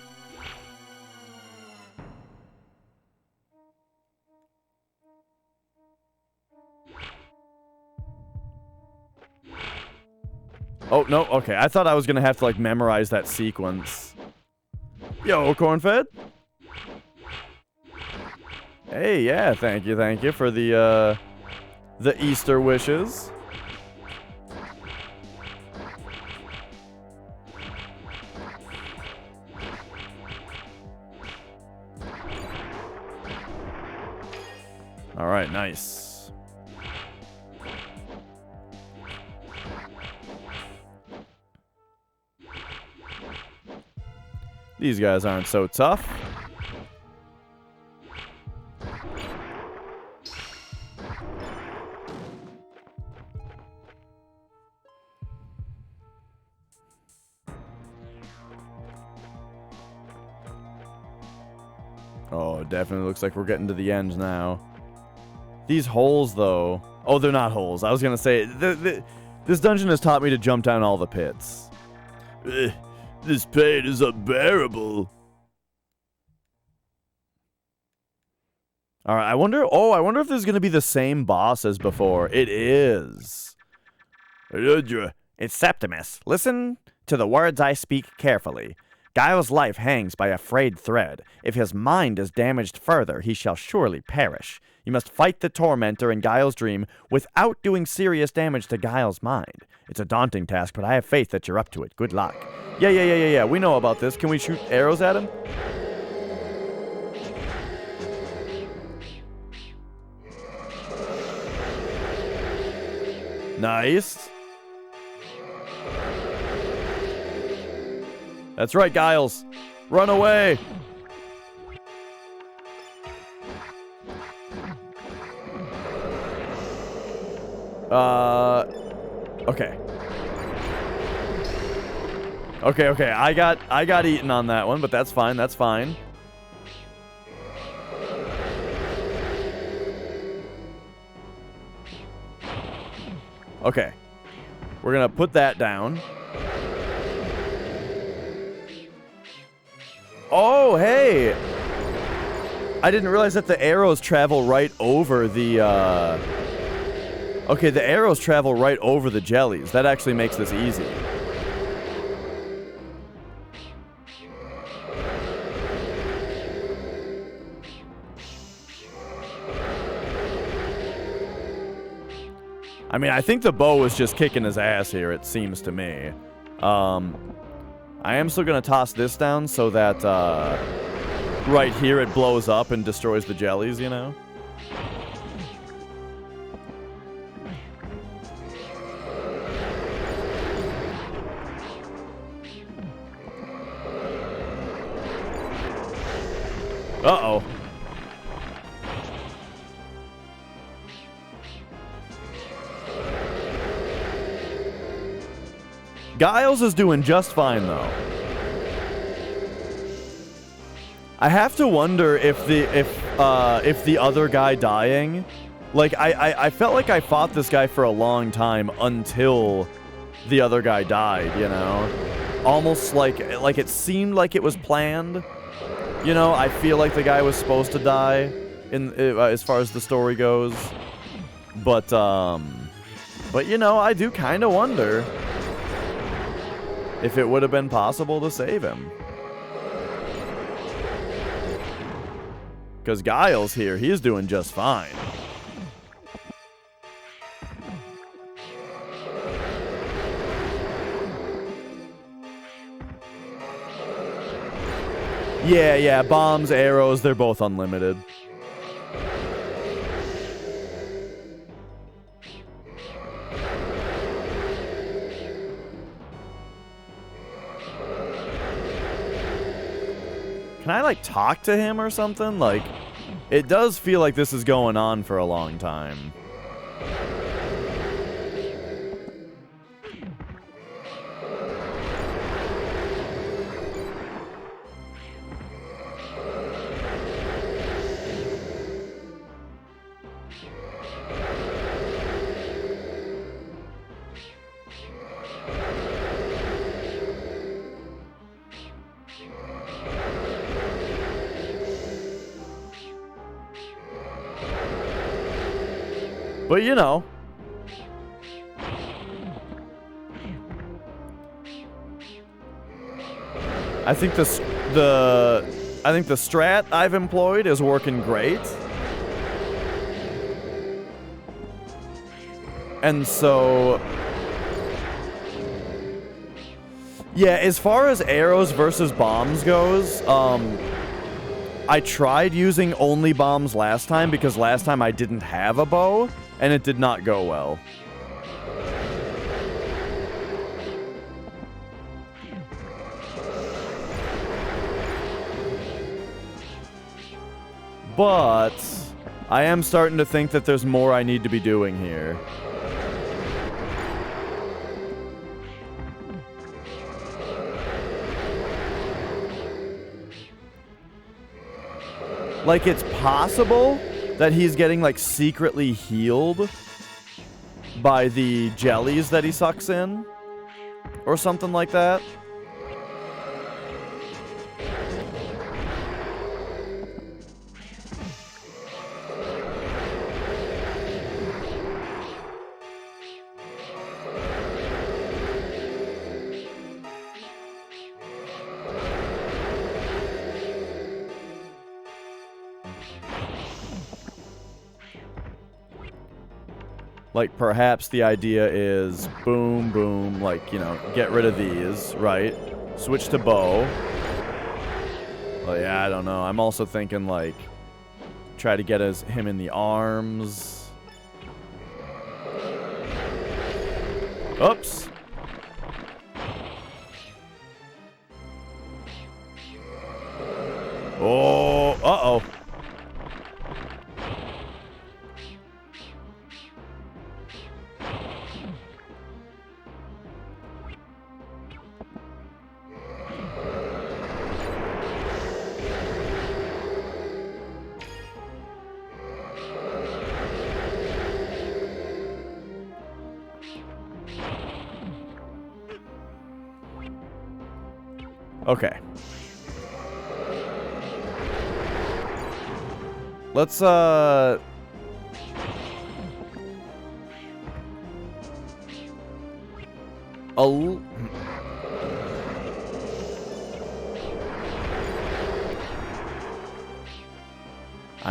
Oh, no. Okay. I thought I was going to have to, like, memorize that sequence. Yo, corn-fed. Hey, yeah. Thank you for the Easter wishes. All right, nice. These guys aren't so tough. Oh, it definitely looks like we're getting to the end now. These holes, though... Oh, they're not holes. I was going to say, this dungeon has taught me to jump down all the pits. This pain is unbearable. All right, I wonder if there's going to be the same boss as before. It is. Alundra. It's Septimus. Listen to the words I speak carefully. Guile's life hangs by a frayed thread. If his mind is damaged further, he shall surely perish. You must fight the tormentor in Guile's dream without doing serious damage to Guile's mind. It's a daunting task, but I have faith that you're up to it. Good luck. Yeah. We know about this. Can we shoot arrows at him? Nice. That's right, Giles. Run away. Okay. Okay. I got eaten on that one, but that's fine. That's fine. Okay. We're gonna put that down. Oh, hey! I didn't realize that the arrows travel right over the, Okay, the arrows travel right over the jellies. That actually makes this easy. I mean, I think the bow is just kicking his ass here, it seems to me. I am still going to toss this down so that right here it blows up and destroys the jellies, you know? Uh-oh. Giles is doing just fine, though. I have to wonder if the other guy dying, like I felt like I fought this guy for a long time until the other guy died, you know, almost like it seemed like it was planned. You know, I feel like the guy was supposed to die in as far as the story goes, but you know, I do kind of wonder if it would have been possible to save him. Because Giles here, he's doing just fine. Yeah, bombs, arrows, they're both unlimited. Can I, like, talk to him or something? Like, it does feel like this is going on for a long time. But, you know. I think the strat I've employed is working great. And so, yeah, as far as arrows versus bombs goes, I tried using only bombs last time because last time I didn't have a bow, and it did not go well. But I am starting to think that there's more I need to be doing here. Like, it's possible that he's getting, like, secretly healed by the jellies that he sucks in, or something like that. Like, perhaps the idea is boom, boom, like, you know, get rid of these, right? Switch to bow. Well, yeah, I don't know. I'm also thinking, like, try to get him in the arms. Oops. Oh, uh-oh. Okay. Let's, I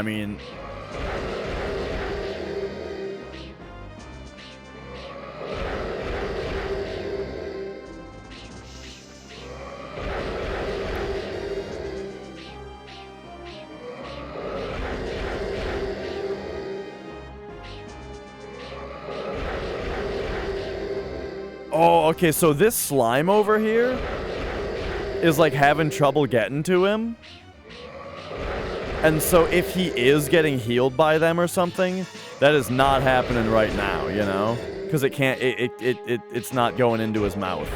mean... Oh, okay, so this slime over here is, like, having trouble getting to him. And so if he is getting healed by them or something, that is not happening right now, you know? Because it can't, it's not going into his mouth.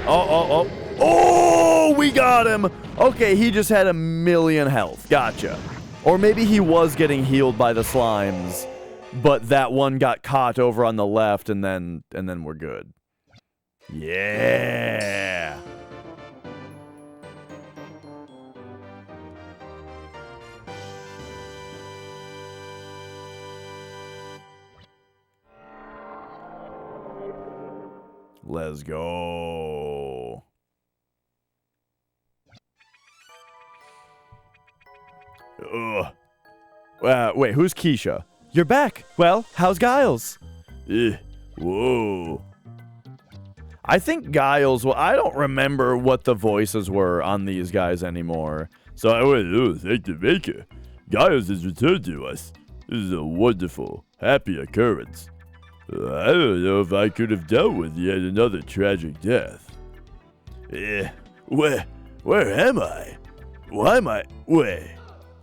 Oh, we got him! Okay, he just had 1,000,000 health. Gotcha. Or maybe he was getting healed by the slimes, but that one got caught over on the left, and then we're good. Yeah! Let's go. Wait, who's Keisha? You're back. Well, how's Giles? Whoa. I think Giles, well, I don't remember what the voices were on these guys anymore. So I went, oh, thank the maker. Giles has returned to us. This is a wonderful, happy occurrence. I don't know if I could have dealt with yet another tragic death. Where am I? Why am I? Wait,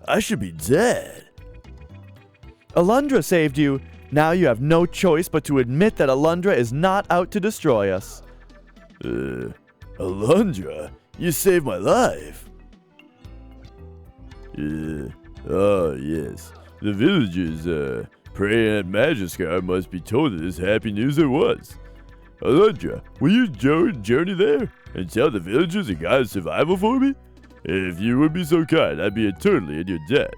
I should be dead. Alundra saved you. Now you have no choice but to admit that Alundra is not out to destroy us. Alundra, you saved my life. Oh, yes. The villagers, Prey and Magiskar must be told of this happy news at once. Alundra, will you journey there and tell the villagers of God's survival for me? If you would be so kind, I'd be eternally in your debt.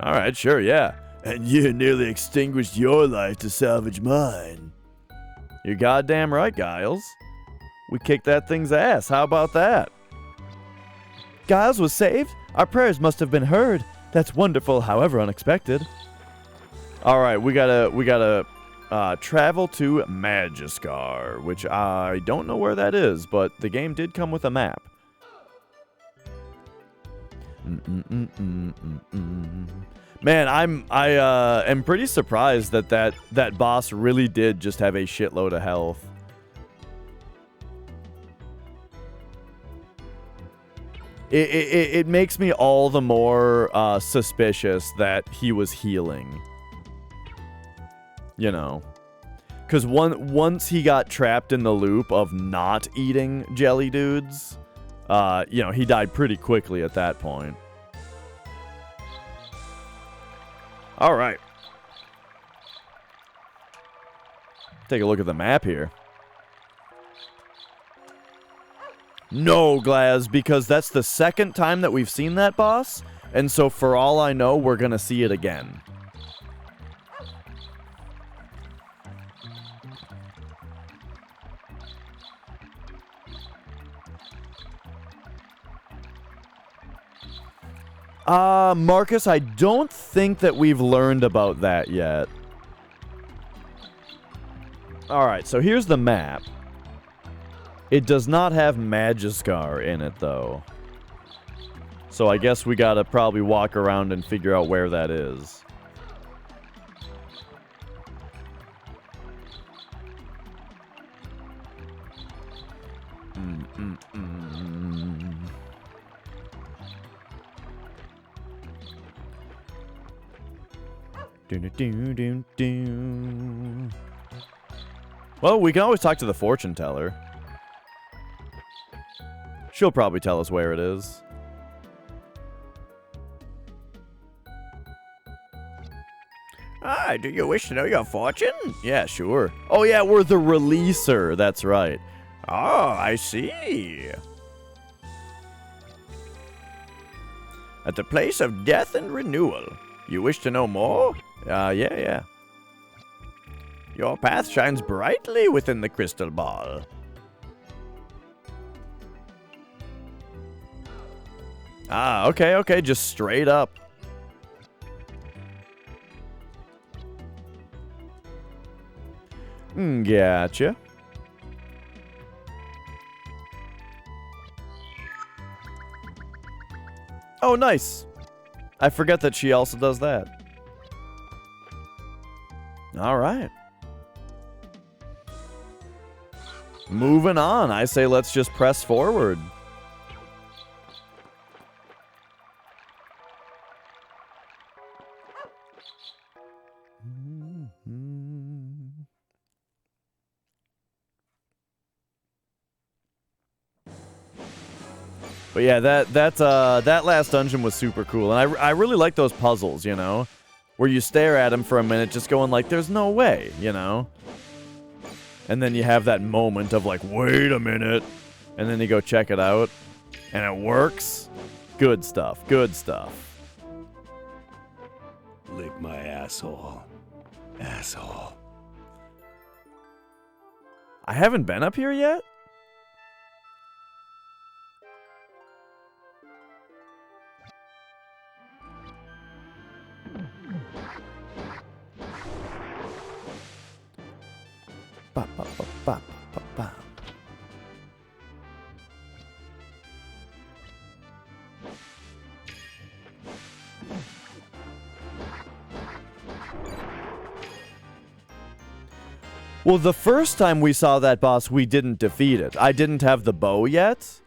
Alright, sure, yeah. And you nearly extinguished your life to salvage mine. You're goddamn right, Giles. We kicked that thing's ass. How about that? Giles was saved? Our prayers must have been heard. That's wonderful, however unexpected. All right, we gotta travel to Magiskar, which I don't know where that is, but the game did come with a map. Man, I am pretty surprised that boss really did just have a shitload of health. It makes me all the more suspicious that he was healing. You know. Because once he got trapped in the loop of not eating jelly dudes, you know, he died pretty quickly at that point. All right. Take a look at the map here. No, Glaz, because that's the second time that we've seen that boss, and so for all I know, we're gonna see it again. Marcus, I don't think that we've learned about that yet. Alright, so here's the map. It does not have Magiskar in it, though. So I guess we gotta probably walk around and figure out where that is. Well, we can always talk to the fortune teller. She'll probably tell us where it is. Ah, do you wish to know your fortune? Yeah, sure. Oh yeah, we're the releaser. That's right. Oh, I see. At the place of death and renewal. You wish to know more? Yeah. Your path shines brightly within the crystal ball. Ah, okay, just straight up. Gotcha. Oh, nice. I forget that she also does that. All right. Moving on. I say let's just press forward. But yeah, that last dungeon was super cool, and I really like those puzzles, you know, where you stare at them for a minute, just going like, "There's no way," you know, and then you have that moment of like, "Wait a minute," and then you go check it out, and it works. Good stuff. Good stuff. Lick my asshole. Asshole. I haven't been up here yet? Ba, ba, ba, ba, ba, ba. Well, the first time we saw that boss, we didn't defeat it. I didn't have the bow yet,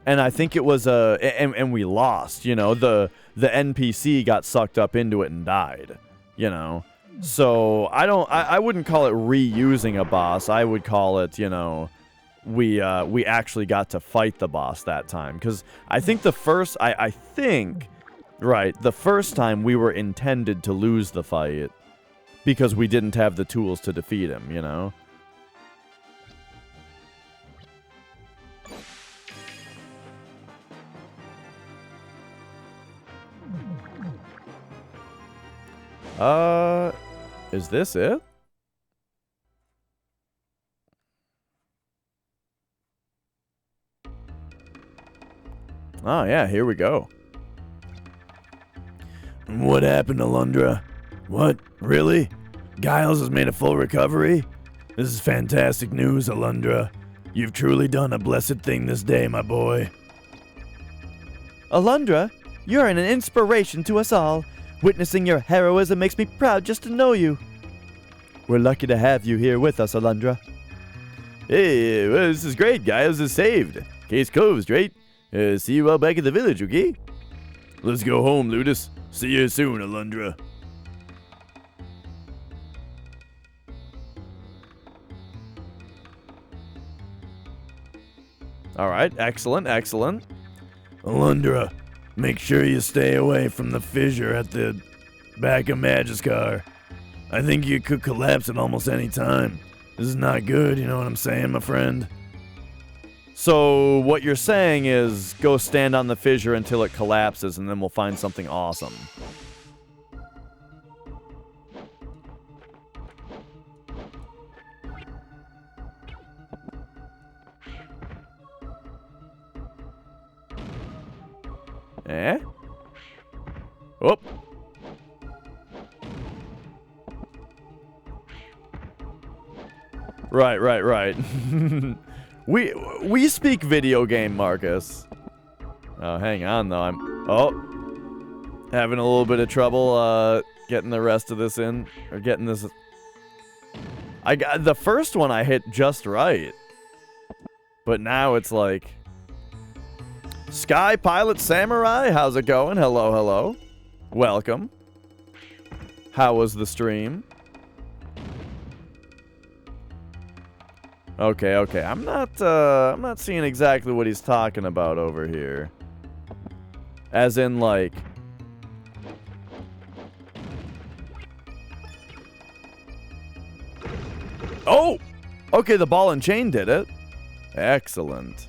and I think it was and we lost. You know, the NPC got sucked up into it and died. You know, so I wouldn't call it reusing a boss. I would call it, you know, we actually got to fight the boss that time, because I think the first the first time we were intended to lose the fight, because we didn't have the tools to defeat him, you know? Is this it? Oh, yeah, here we go. What happened, Alundra? What? Really? Giles has made a full recovery? This is fantastic news, Alundra. You've truly done a blessed thing this day, my boy. Alundra, you're an inspiration to us all. Witnessing your heroism makes me proud just to know you. We're lucky to have you here with us, Alundra. Hey, well, this is great. Giles is saved. Case closed, right? See you all back at the village, okay? Let's go home, Ludus. See you soon, Alundra. All right, excellent, excellent. Alundra, make sure you stay away from the fissure at the back of Magiskar. I think you could collapse at almost any time. This is not good, you know what I'm saying, my friend? So what you're saying is go stand on the fissure until it collapses, and then we'll find something awesome. Eh? Oh. Right. we speak video game, Marcus. Oh, hang on though. I'm having a little bit of trouble getting the rest of this in, or getting this. I got the first one I hit just right, but now it's like Sky Pilot Samurai. How's it going? Hello. Welcome. How was the stream? Okay. I'm not seeing exactly what he's talking about over here. As in, like, oh! Okay, the ball and chain did it. Excellent.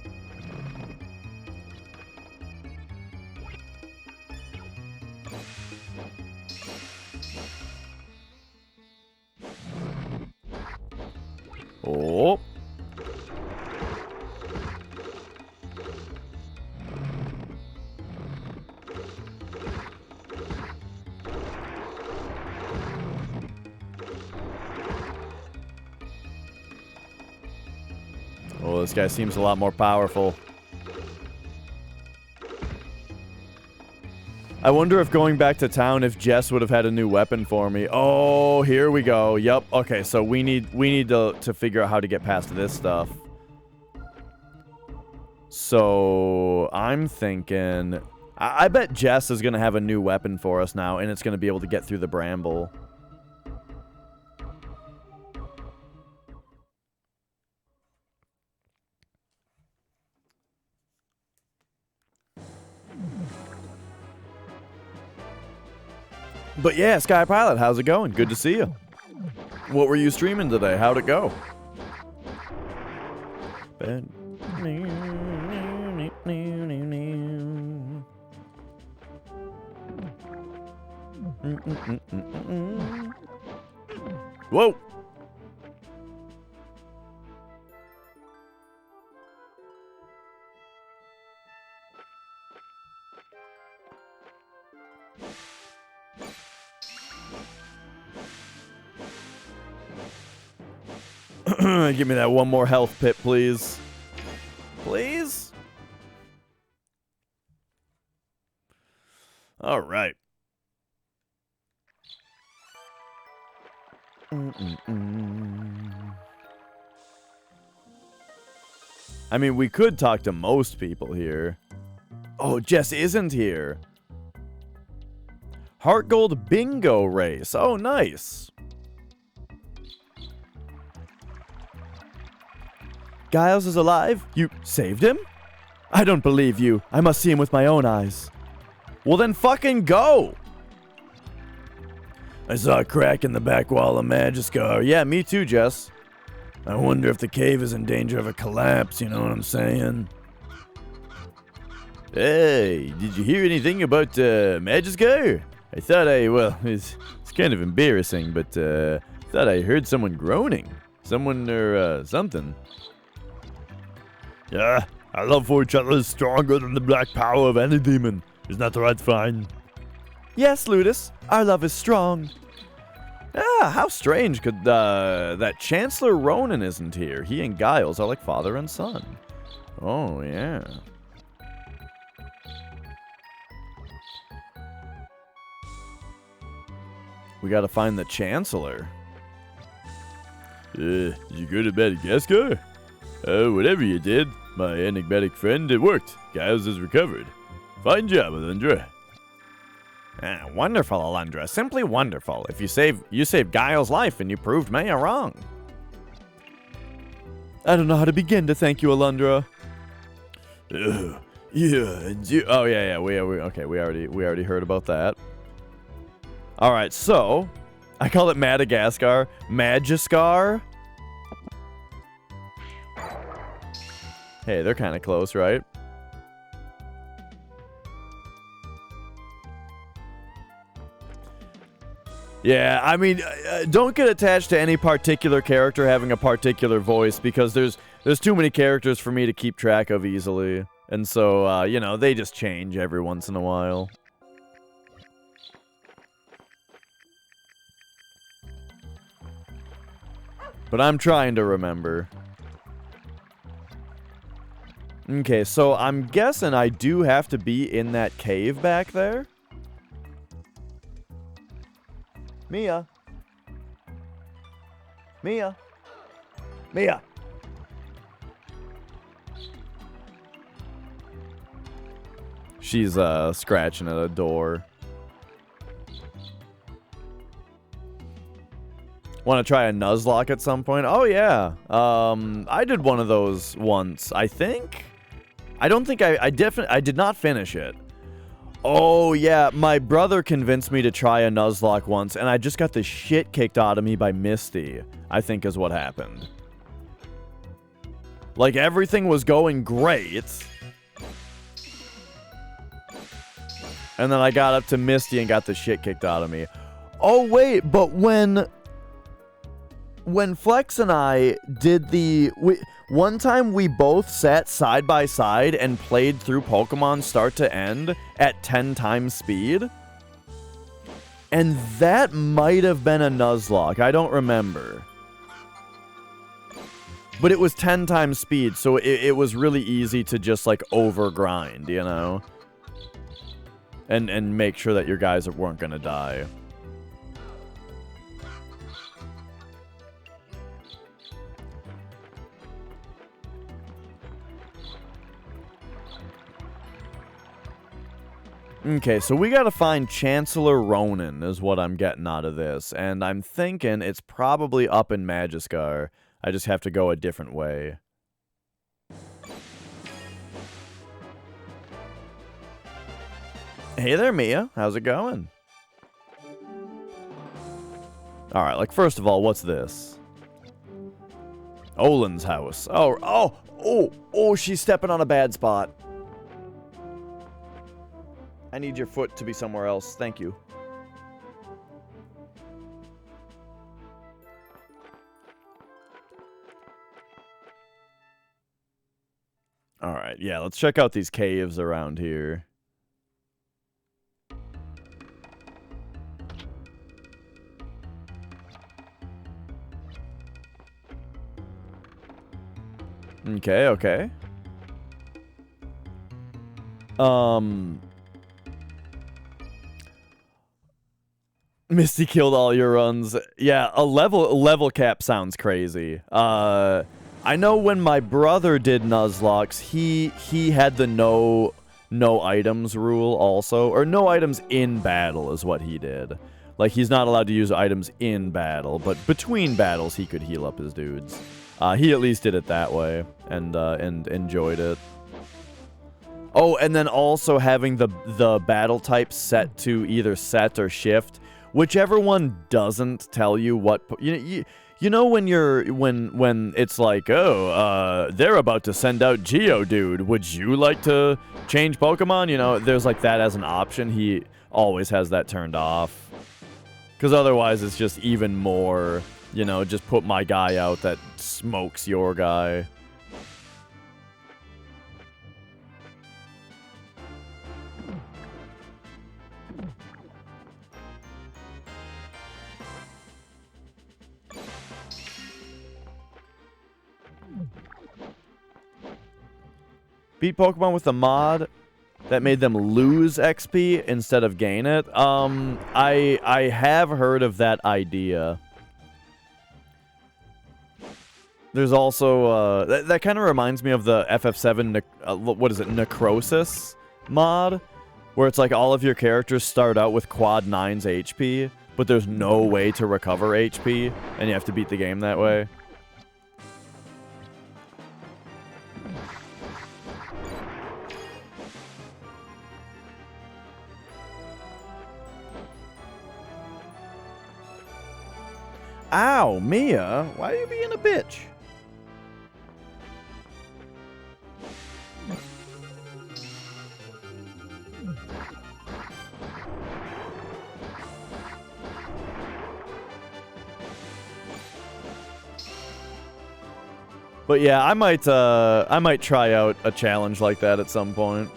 Oh. Oh, this guy seems a lot more powerful. I wonder if going back to town, if Jess would have had a new weapon for me. Oh, here we go. Yep. Okay, so we need to figure out how to get past this stuff. So I'm thinking, I bet Jess is gonna have a new weapon for us now, and it's gonna be able to get through the bramble. But yeah, Sky Pilot, how's it going? Good to see you. What were you streaming today? How'd it go? Whoa! Give me that one more health pit, please. Please? All right. I mean, we could talk to most people here. Oh, Jess isn't here. Heart Gold Bingo Race. Oh, nice. Giles is alive? You saved him? I don't believe you. I must see him with my own eyes. Well, then fucking go! I saw a crack in the back wall of Magiskar. Yeah, me too, Jess. I wonder if the cave is in danger of a collapse, you know what I'm saying? Hey, did you hear anything about Magiskar? I thought well, it's kind of embarrassing, but thought I heard someone groaning. Someone or something. Yeah, Our love for each other is stronger than the black power of any demon. Isn't that right, Fine? Yes, Ludus, our love is strong. Ah, how strange could that Chancellor Ronan isn't here. He and Giles are like father and son. Oh, yeah. We gotta find the Chancellor. You go to Madagascar? Whatever you did, my enigmatic friend, it worked. Giles is recovered. Fine job, Alundra. Ah, wonderful, Alundra. Simply wonderful. If you saved Giles' life and you proved Maya wrong. I don't know how to begin to thank you, Alundra. Yeah, and you. Oh yeah. We already heard about that. All right, so I call it Madagascar. Magiscar. Hey, they're kind of close, right? Yeah, I mean, don't get attached to any particular character having a particular voice because there's too many characters for me to keep track of easily. And so, you know, they just change every once in a while. But I'm trying to remember. Okay, so I'm guessing I do have to be in that cave back there. Mia. Mia. Mia. She's scratching at a door. Want to try a Nuzlocke at some point? Oh yeah. I did one of those once, I think. I don't think I did not finish it. Oh yeah, my brother convinced me to try a Nuzlocke once, and I just got the shit kicked out of me by Misty, I think is what happened. Like, everything was going great. And then I got up to Misty and got the shit kicked out of me. Oh wait, but when Flex and I did one time we both sat side by side and played through Pokemon start to end at 10 times speed. And that might have been a Nuzlocke. I don't remember. But it was 10 times speed, so it was really easy to just, like, overgrind, you know? And make sure that your guys weren't gonna die. Okay, so we gotta find Chancellor Ronan is what I'm getting out of this. And I'm thinking it's probably up in Magiscar. I just have to go a different way. Hey there, Mia. How's it going? Alright, like, first of all, what's this? Olin's house. Oh, she's stepping on a bad spot. I need your foot to be somewhere else. Thank you. Alright, yeah, let's check out these caves around here. Okay. Misty killed all your runs. Yeah, a level cap sounds crazy. I know when my brother did Nuzlocks, he had the no items rule also, or no items in battle is what he did. Like, he's not allowed to use items in battle, but between battles he could heal up his dudes. He at least did it that way and enjoyed it. Oh, and then also having the battle type set to either set or shift. Whichever one doesn't tell you what you know when it's like, oh, they're about to send out Geodude. Would you like to change Pokemon? You know, there's like that as an option. He always has that turned off. Because otherwise it's just even more, you know, just put my guy out that smokes your guy. Beat Pokemon with a mod that made them lose XP instead of gain it. I have heard of that idea. There's also that kind of reminds me of the FF7 what is it, Necrosis mod, where it's like all of your characters start out with quad 9's HP, but there's no way to recover HP, and you have to beat the game that way. Ow, Mia, why are you being a bitch? But yeah, I might try out a challenge like that at some point.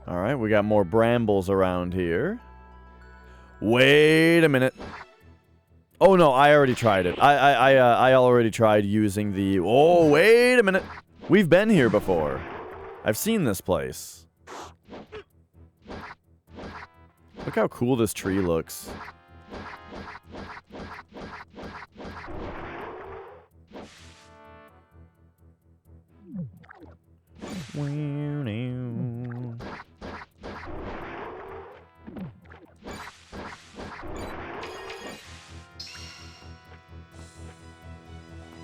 All right, we got more brambles around here. Wait a minute. Oh no, I already tried it. I already tried using the. Oh, wait a minute. We've been here before. I've seen this place. Look how cool this tree looks.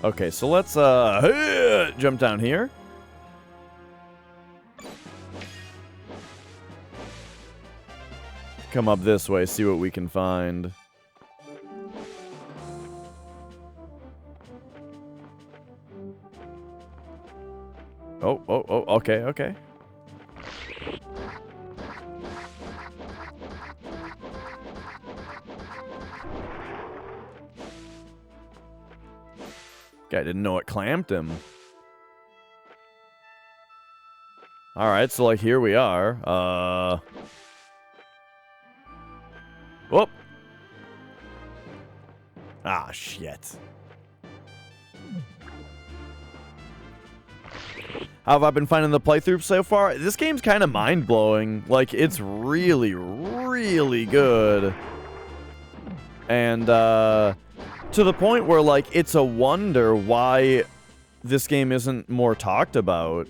Okay, so let's jump down here. Come up this way, see what we can find. Oh, okay, okay. Guy didn't know it clamped him. Alright, so like here we are. Whoop. Ah, shit. How have I been finding the playthrough so far? This game's kind of mind-blowing. Like, it's really, really good. And, to the point where, like, it's a wonder why this game isn't more talked about.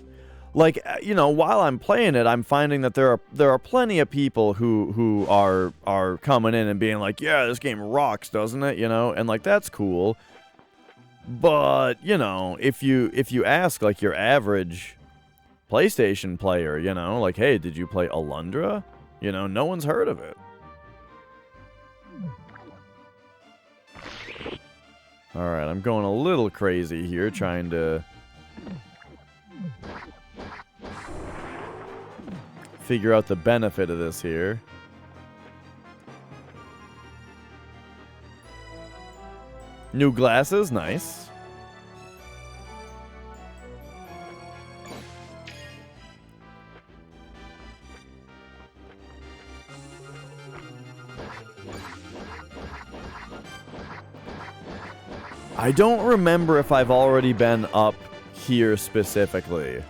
Like, you know, while I'm playing it, I'm finding that there are plenty of people who are coming in and being like, yeah, this game rocks, doesn't it? You know, and like that's cool. But you know, if you ask like your average PlayStation player, you know, like, hey, did you play Alundra? You know, no one's heard of it. All right, I'm going a little crazy here, trying to figure out the benefit of this here. New glasses, nice. I don't remember if I've already been up here specifically.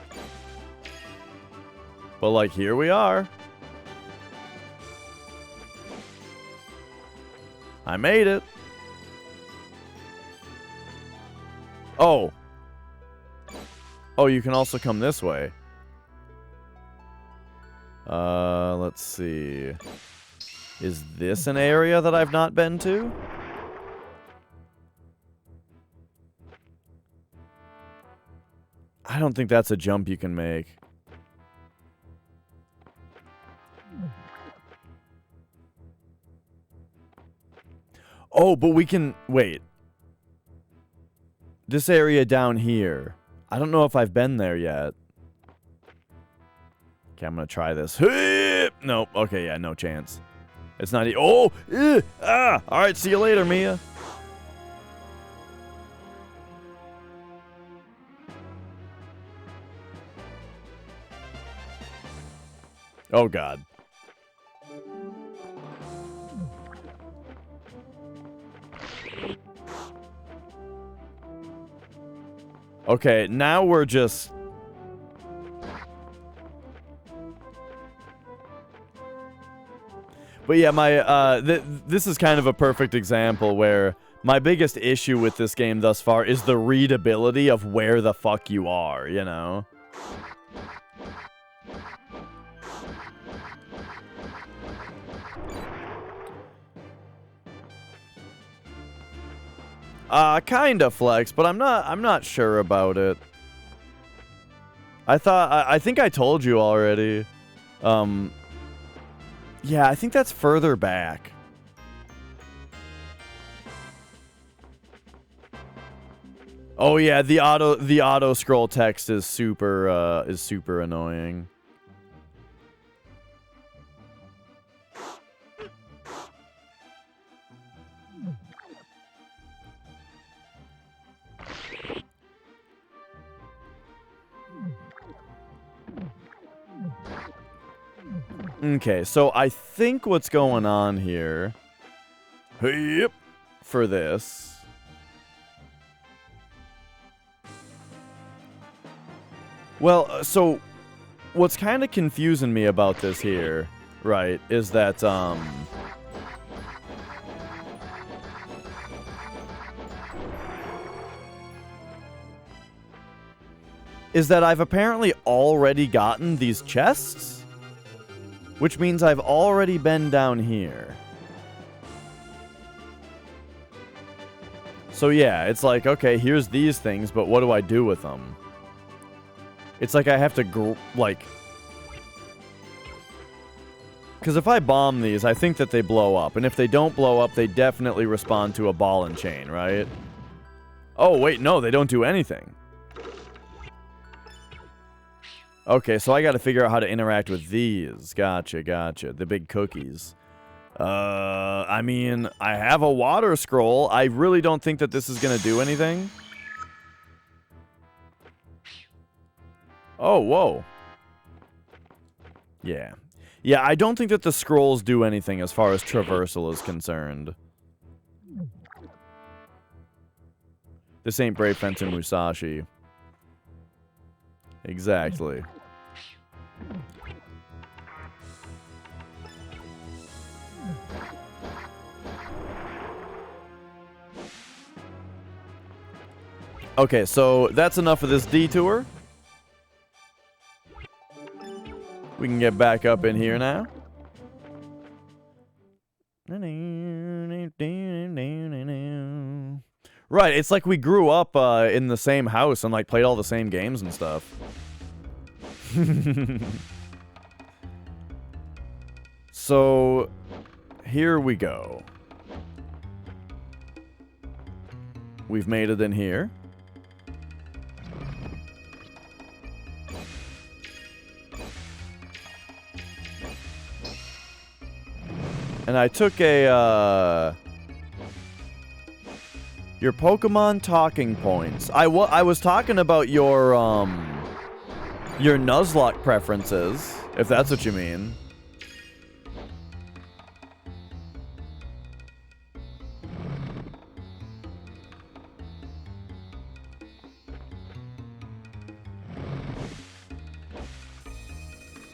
But, like, here we are. I made it. Oh. Oh, you can also come this way. Let's see. Is this an area that I've not been to? I don't think that's a jump you can make. Oh, but we can... Wait. This area down here. I don't know if I've been there yet. Okay, I'm going to try this. Nope. Okay, yeah, no chance. It's not... Oh! Ah! Alright, see you later, Mia. Oh, God. Okay, now we're just... But yeah, my this is kind of a perfect example where my biggest issue with this game thus far is the readability of where the fuck you are, you know? Kinda flex, but I'm not sure about it. I think I told you already. Yeah, I think that's further back. Oh yeah, the auto scroll text is super annoying. Okay, so I think what's going on here, yep, for this, well, so what's kind of confusing me about this here, right, is that, I've apparently already gotten these chests. Which means I've already been down here. So yeah, it's like, okay, here's these things, but what do I do with them? It's like I have to, like... Because if I bomb these, I think that they blow up. And if they don't blow up, they definitely respond to a ball and chain, right? Oh, wait, no, they don't do anything. Okay, so I gotta figure out how to interact with these. Gotcha, gotcha. The big cookies. I mean, I have a water scroll. I really don't think that this is gonna do anything. Oh, whoa. Yeah. Yeah, I don't think that the scrolls do anything as far as traversal is concerned. This ain't Brave Fenton Musashi. Exactly. Okay, so that's enough of this detour. We can get back up in here now. Right, it's like we grew up in the same house and like played all the same games and stuff. So, here we go. We've made it in here. And I took a, your Pokemon talking points. I was talking about your Nuzlocke preferences, if that's what you mean.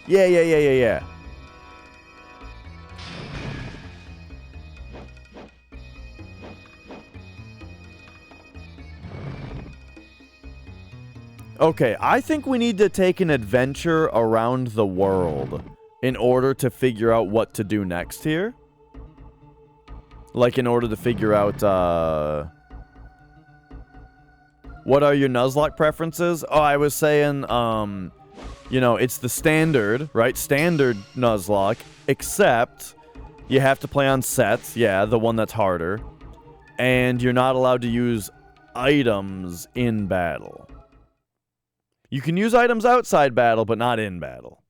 Yeah. Okay, I think we need to take an adventure around the world in order to figure out what to do next here. Like, in order to figure out, what are your Nuzlocke preferences? Oh, I was saying, you know, it's the standard, right? Standard Nuzlocke, except you have to play on sets. Yeah, the one that's harder. And you're not allowed to use items in battle. You can use items outside battle, but not in battle.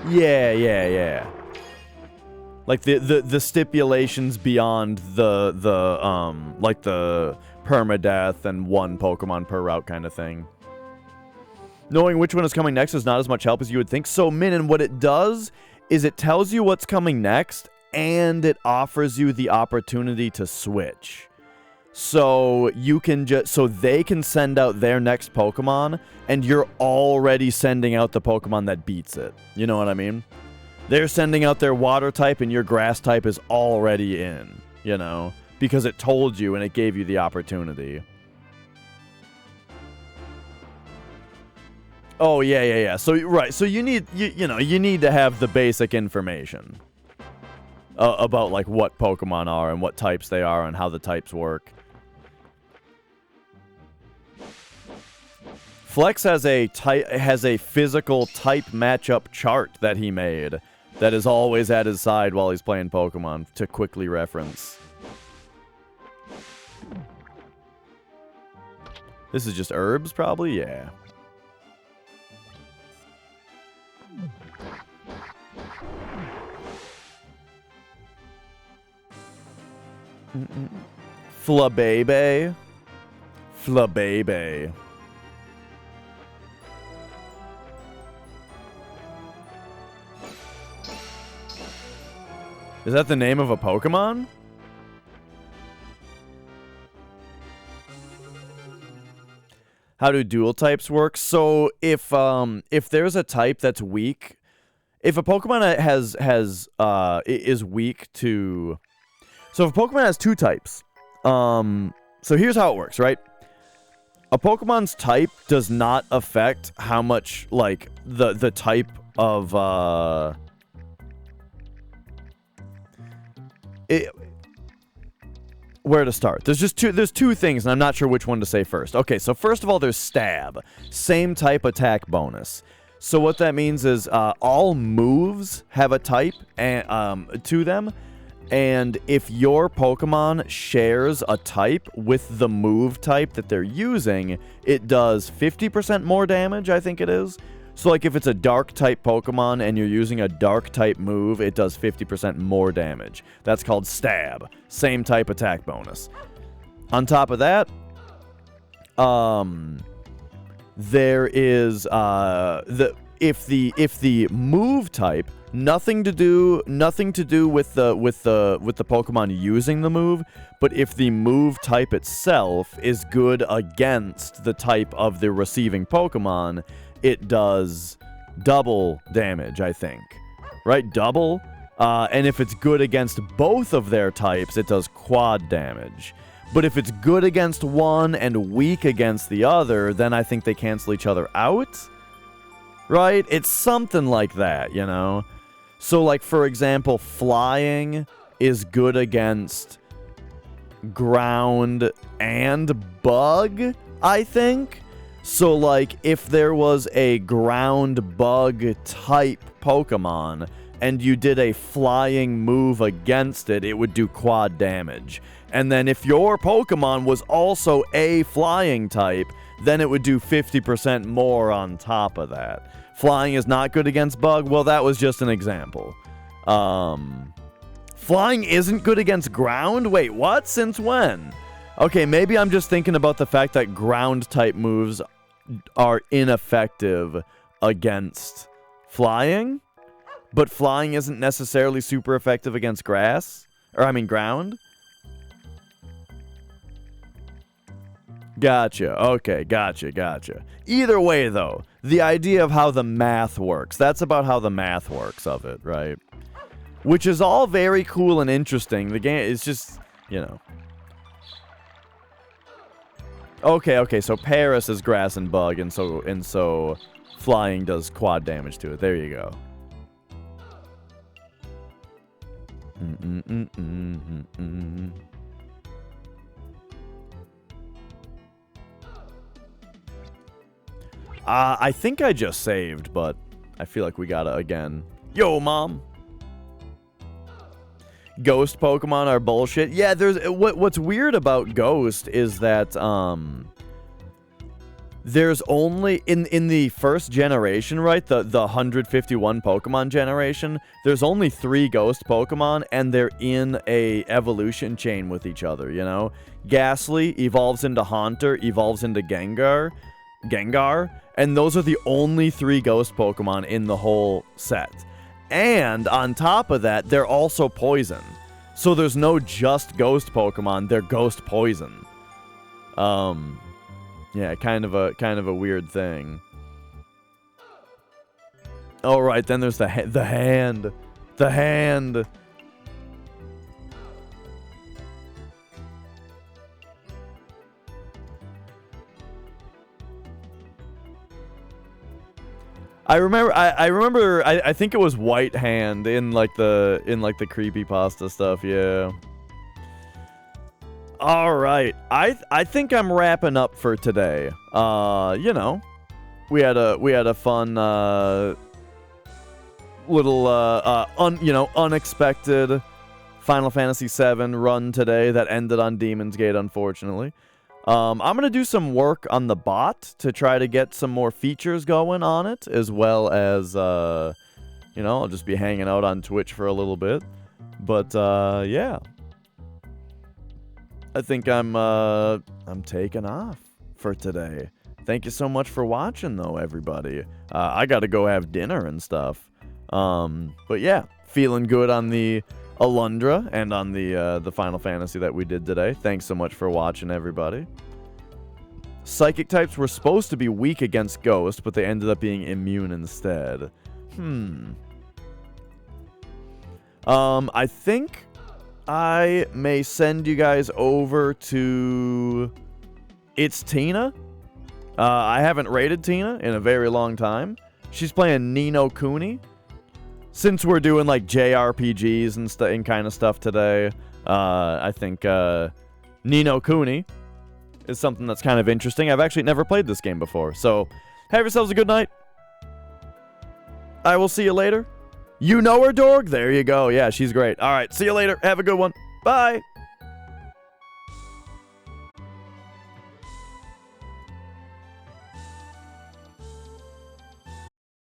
Yeah. Like the stipulations beyond like the permadeath and one Pokemon per route kind of thing. Knowing which one is coming next is not as much help as you would think. So, Minin, what it does is it tells you what's coming next, and it offers you the opportunity to switch. So you can so they can send out their next Pokemon, and you're already sending out the Pokemon that beats it. You know what I mean? They're sending out their water type, and your grass type is already in, you know, because it told you and it gave you the opportunity. Oh, yeah. So, right. So you need, you need to have the basic information about, like, what Pokemon are and what types they are and how the types work. Flex has a physical type matchup chart that he made that is always at his side while he's playing Pokemon to quickly reference. This is just herbs, probably? Yeah. Flabebe. Flabebe. Is that the name of a Pokemon? How do dual types work? So if there's a type that's weak, if a Pokemon is weak to, so if a Pokemon has two types, so here's how it works, right? A Pokemon's type does not affect how much, like, the type of where to start? There's two things, and I'm not sure which one to say first. Okay, so first of all, there's Stab. Same type attack bonus. So what that means is all moves have a type to them, and if your Pokemon shares a type with the move type that they're using, it does 50% more damage, I think it is. So, like, if it's a Dark-type Pokemon and you're using a Dark-type move, it does 50% more damage. That's called Stab. Same type attack bonus. On top of that, there is if the move type, nothing to do with the Pokemon using the move, but if the move type itself is good against the type of the receiving Pokemon, it does double damage, I think. Right? Double? And if it's good against both of their types, it does quad damage. But if it's good against one and weak against the other, then I think they cancel each other out? Right? It's something like that, you know? So, like, for example, flying is good against ground and bug, I think? So, like, if there was a ground bug type Pokemon and you did a flying move against it, it would do quad damage. And then if your Pokemon was also a flying type, then it would do 50% more on top of that. Flying is not good against bug? Well, that was just an example. Flying isn't good against ground? Wait, what? Since when? Okay, maybe I'm just thinking about the fact that ground-type moves are ineffective against flying, but flying isn't necessarily super effective against grass. Or, I mean, ground. Gotcha. Okay, gotcha. Either way, though, the idea of how the math works, that's about how the math works of it, right? Which is all very cool and interesting. The game is just, you know. Okay, so Paris is grass and bug, and so flying does quad damage to it. There you go. I think I just saved, but I feel like we gotta again. Yo, Mom! Ghost Pokemon are bullshit. Yeah, there's what's weird about Ghost is that there's only in the first generation, right? The 151 Pokemon generation, there's only 3 Ghost Pokemon, and they're in a evolution chain with each other, you know? Ghastly evolves into Haunter, evolves into Gengar, And those are the only 3 ghost Pokemon in the whole set. And on top of that, they're also poison. So there's no just ghost Pokemon, they're ghost poison. Yeah, kind of a weird thing. All right, then there's the hand. The hand. I think it was White Hand in like the creepypasta stuff, yeah. All right. I think I'm wrapping up for today. You know, we had a fun little unexpected Final Fantasy VII run today that ended on Demon's Gate, unfortunately. I'm going to do some work on the bot to try to get some more features going on it, as well as, I'll just be hanging out on Twitch for a little bit. But, yeah. I think I'm taking off for today. Thank you so much for watching, though, everybody. I got to go have dinner and stuff. But, yeah, feeling good on the Alundra and on the Final Fantasy that we did today. Thanks so much for watching, everybody. Psychic types were supposed to be weak against Ghost, but they ended up being immune instead. I think I may send you guys over to It's Tina. I haven't rated Tina in a very long time. She's playing Ni no Kuni. Since we're doing like JRPGs and kind of stuff today, I think Ni no Kuni is something that's kind of interesting. I've actually never played this game before, so have yourselves a good night. I will see you later. You know her, Dorg? There you go. Yeah, she's great. All right, see you later. Have a good one. Bye.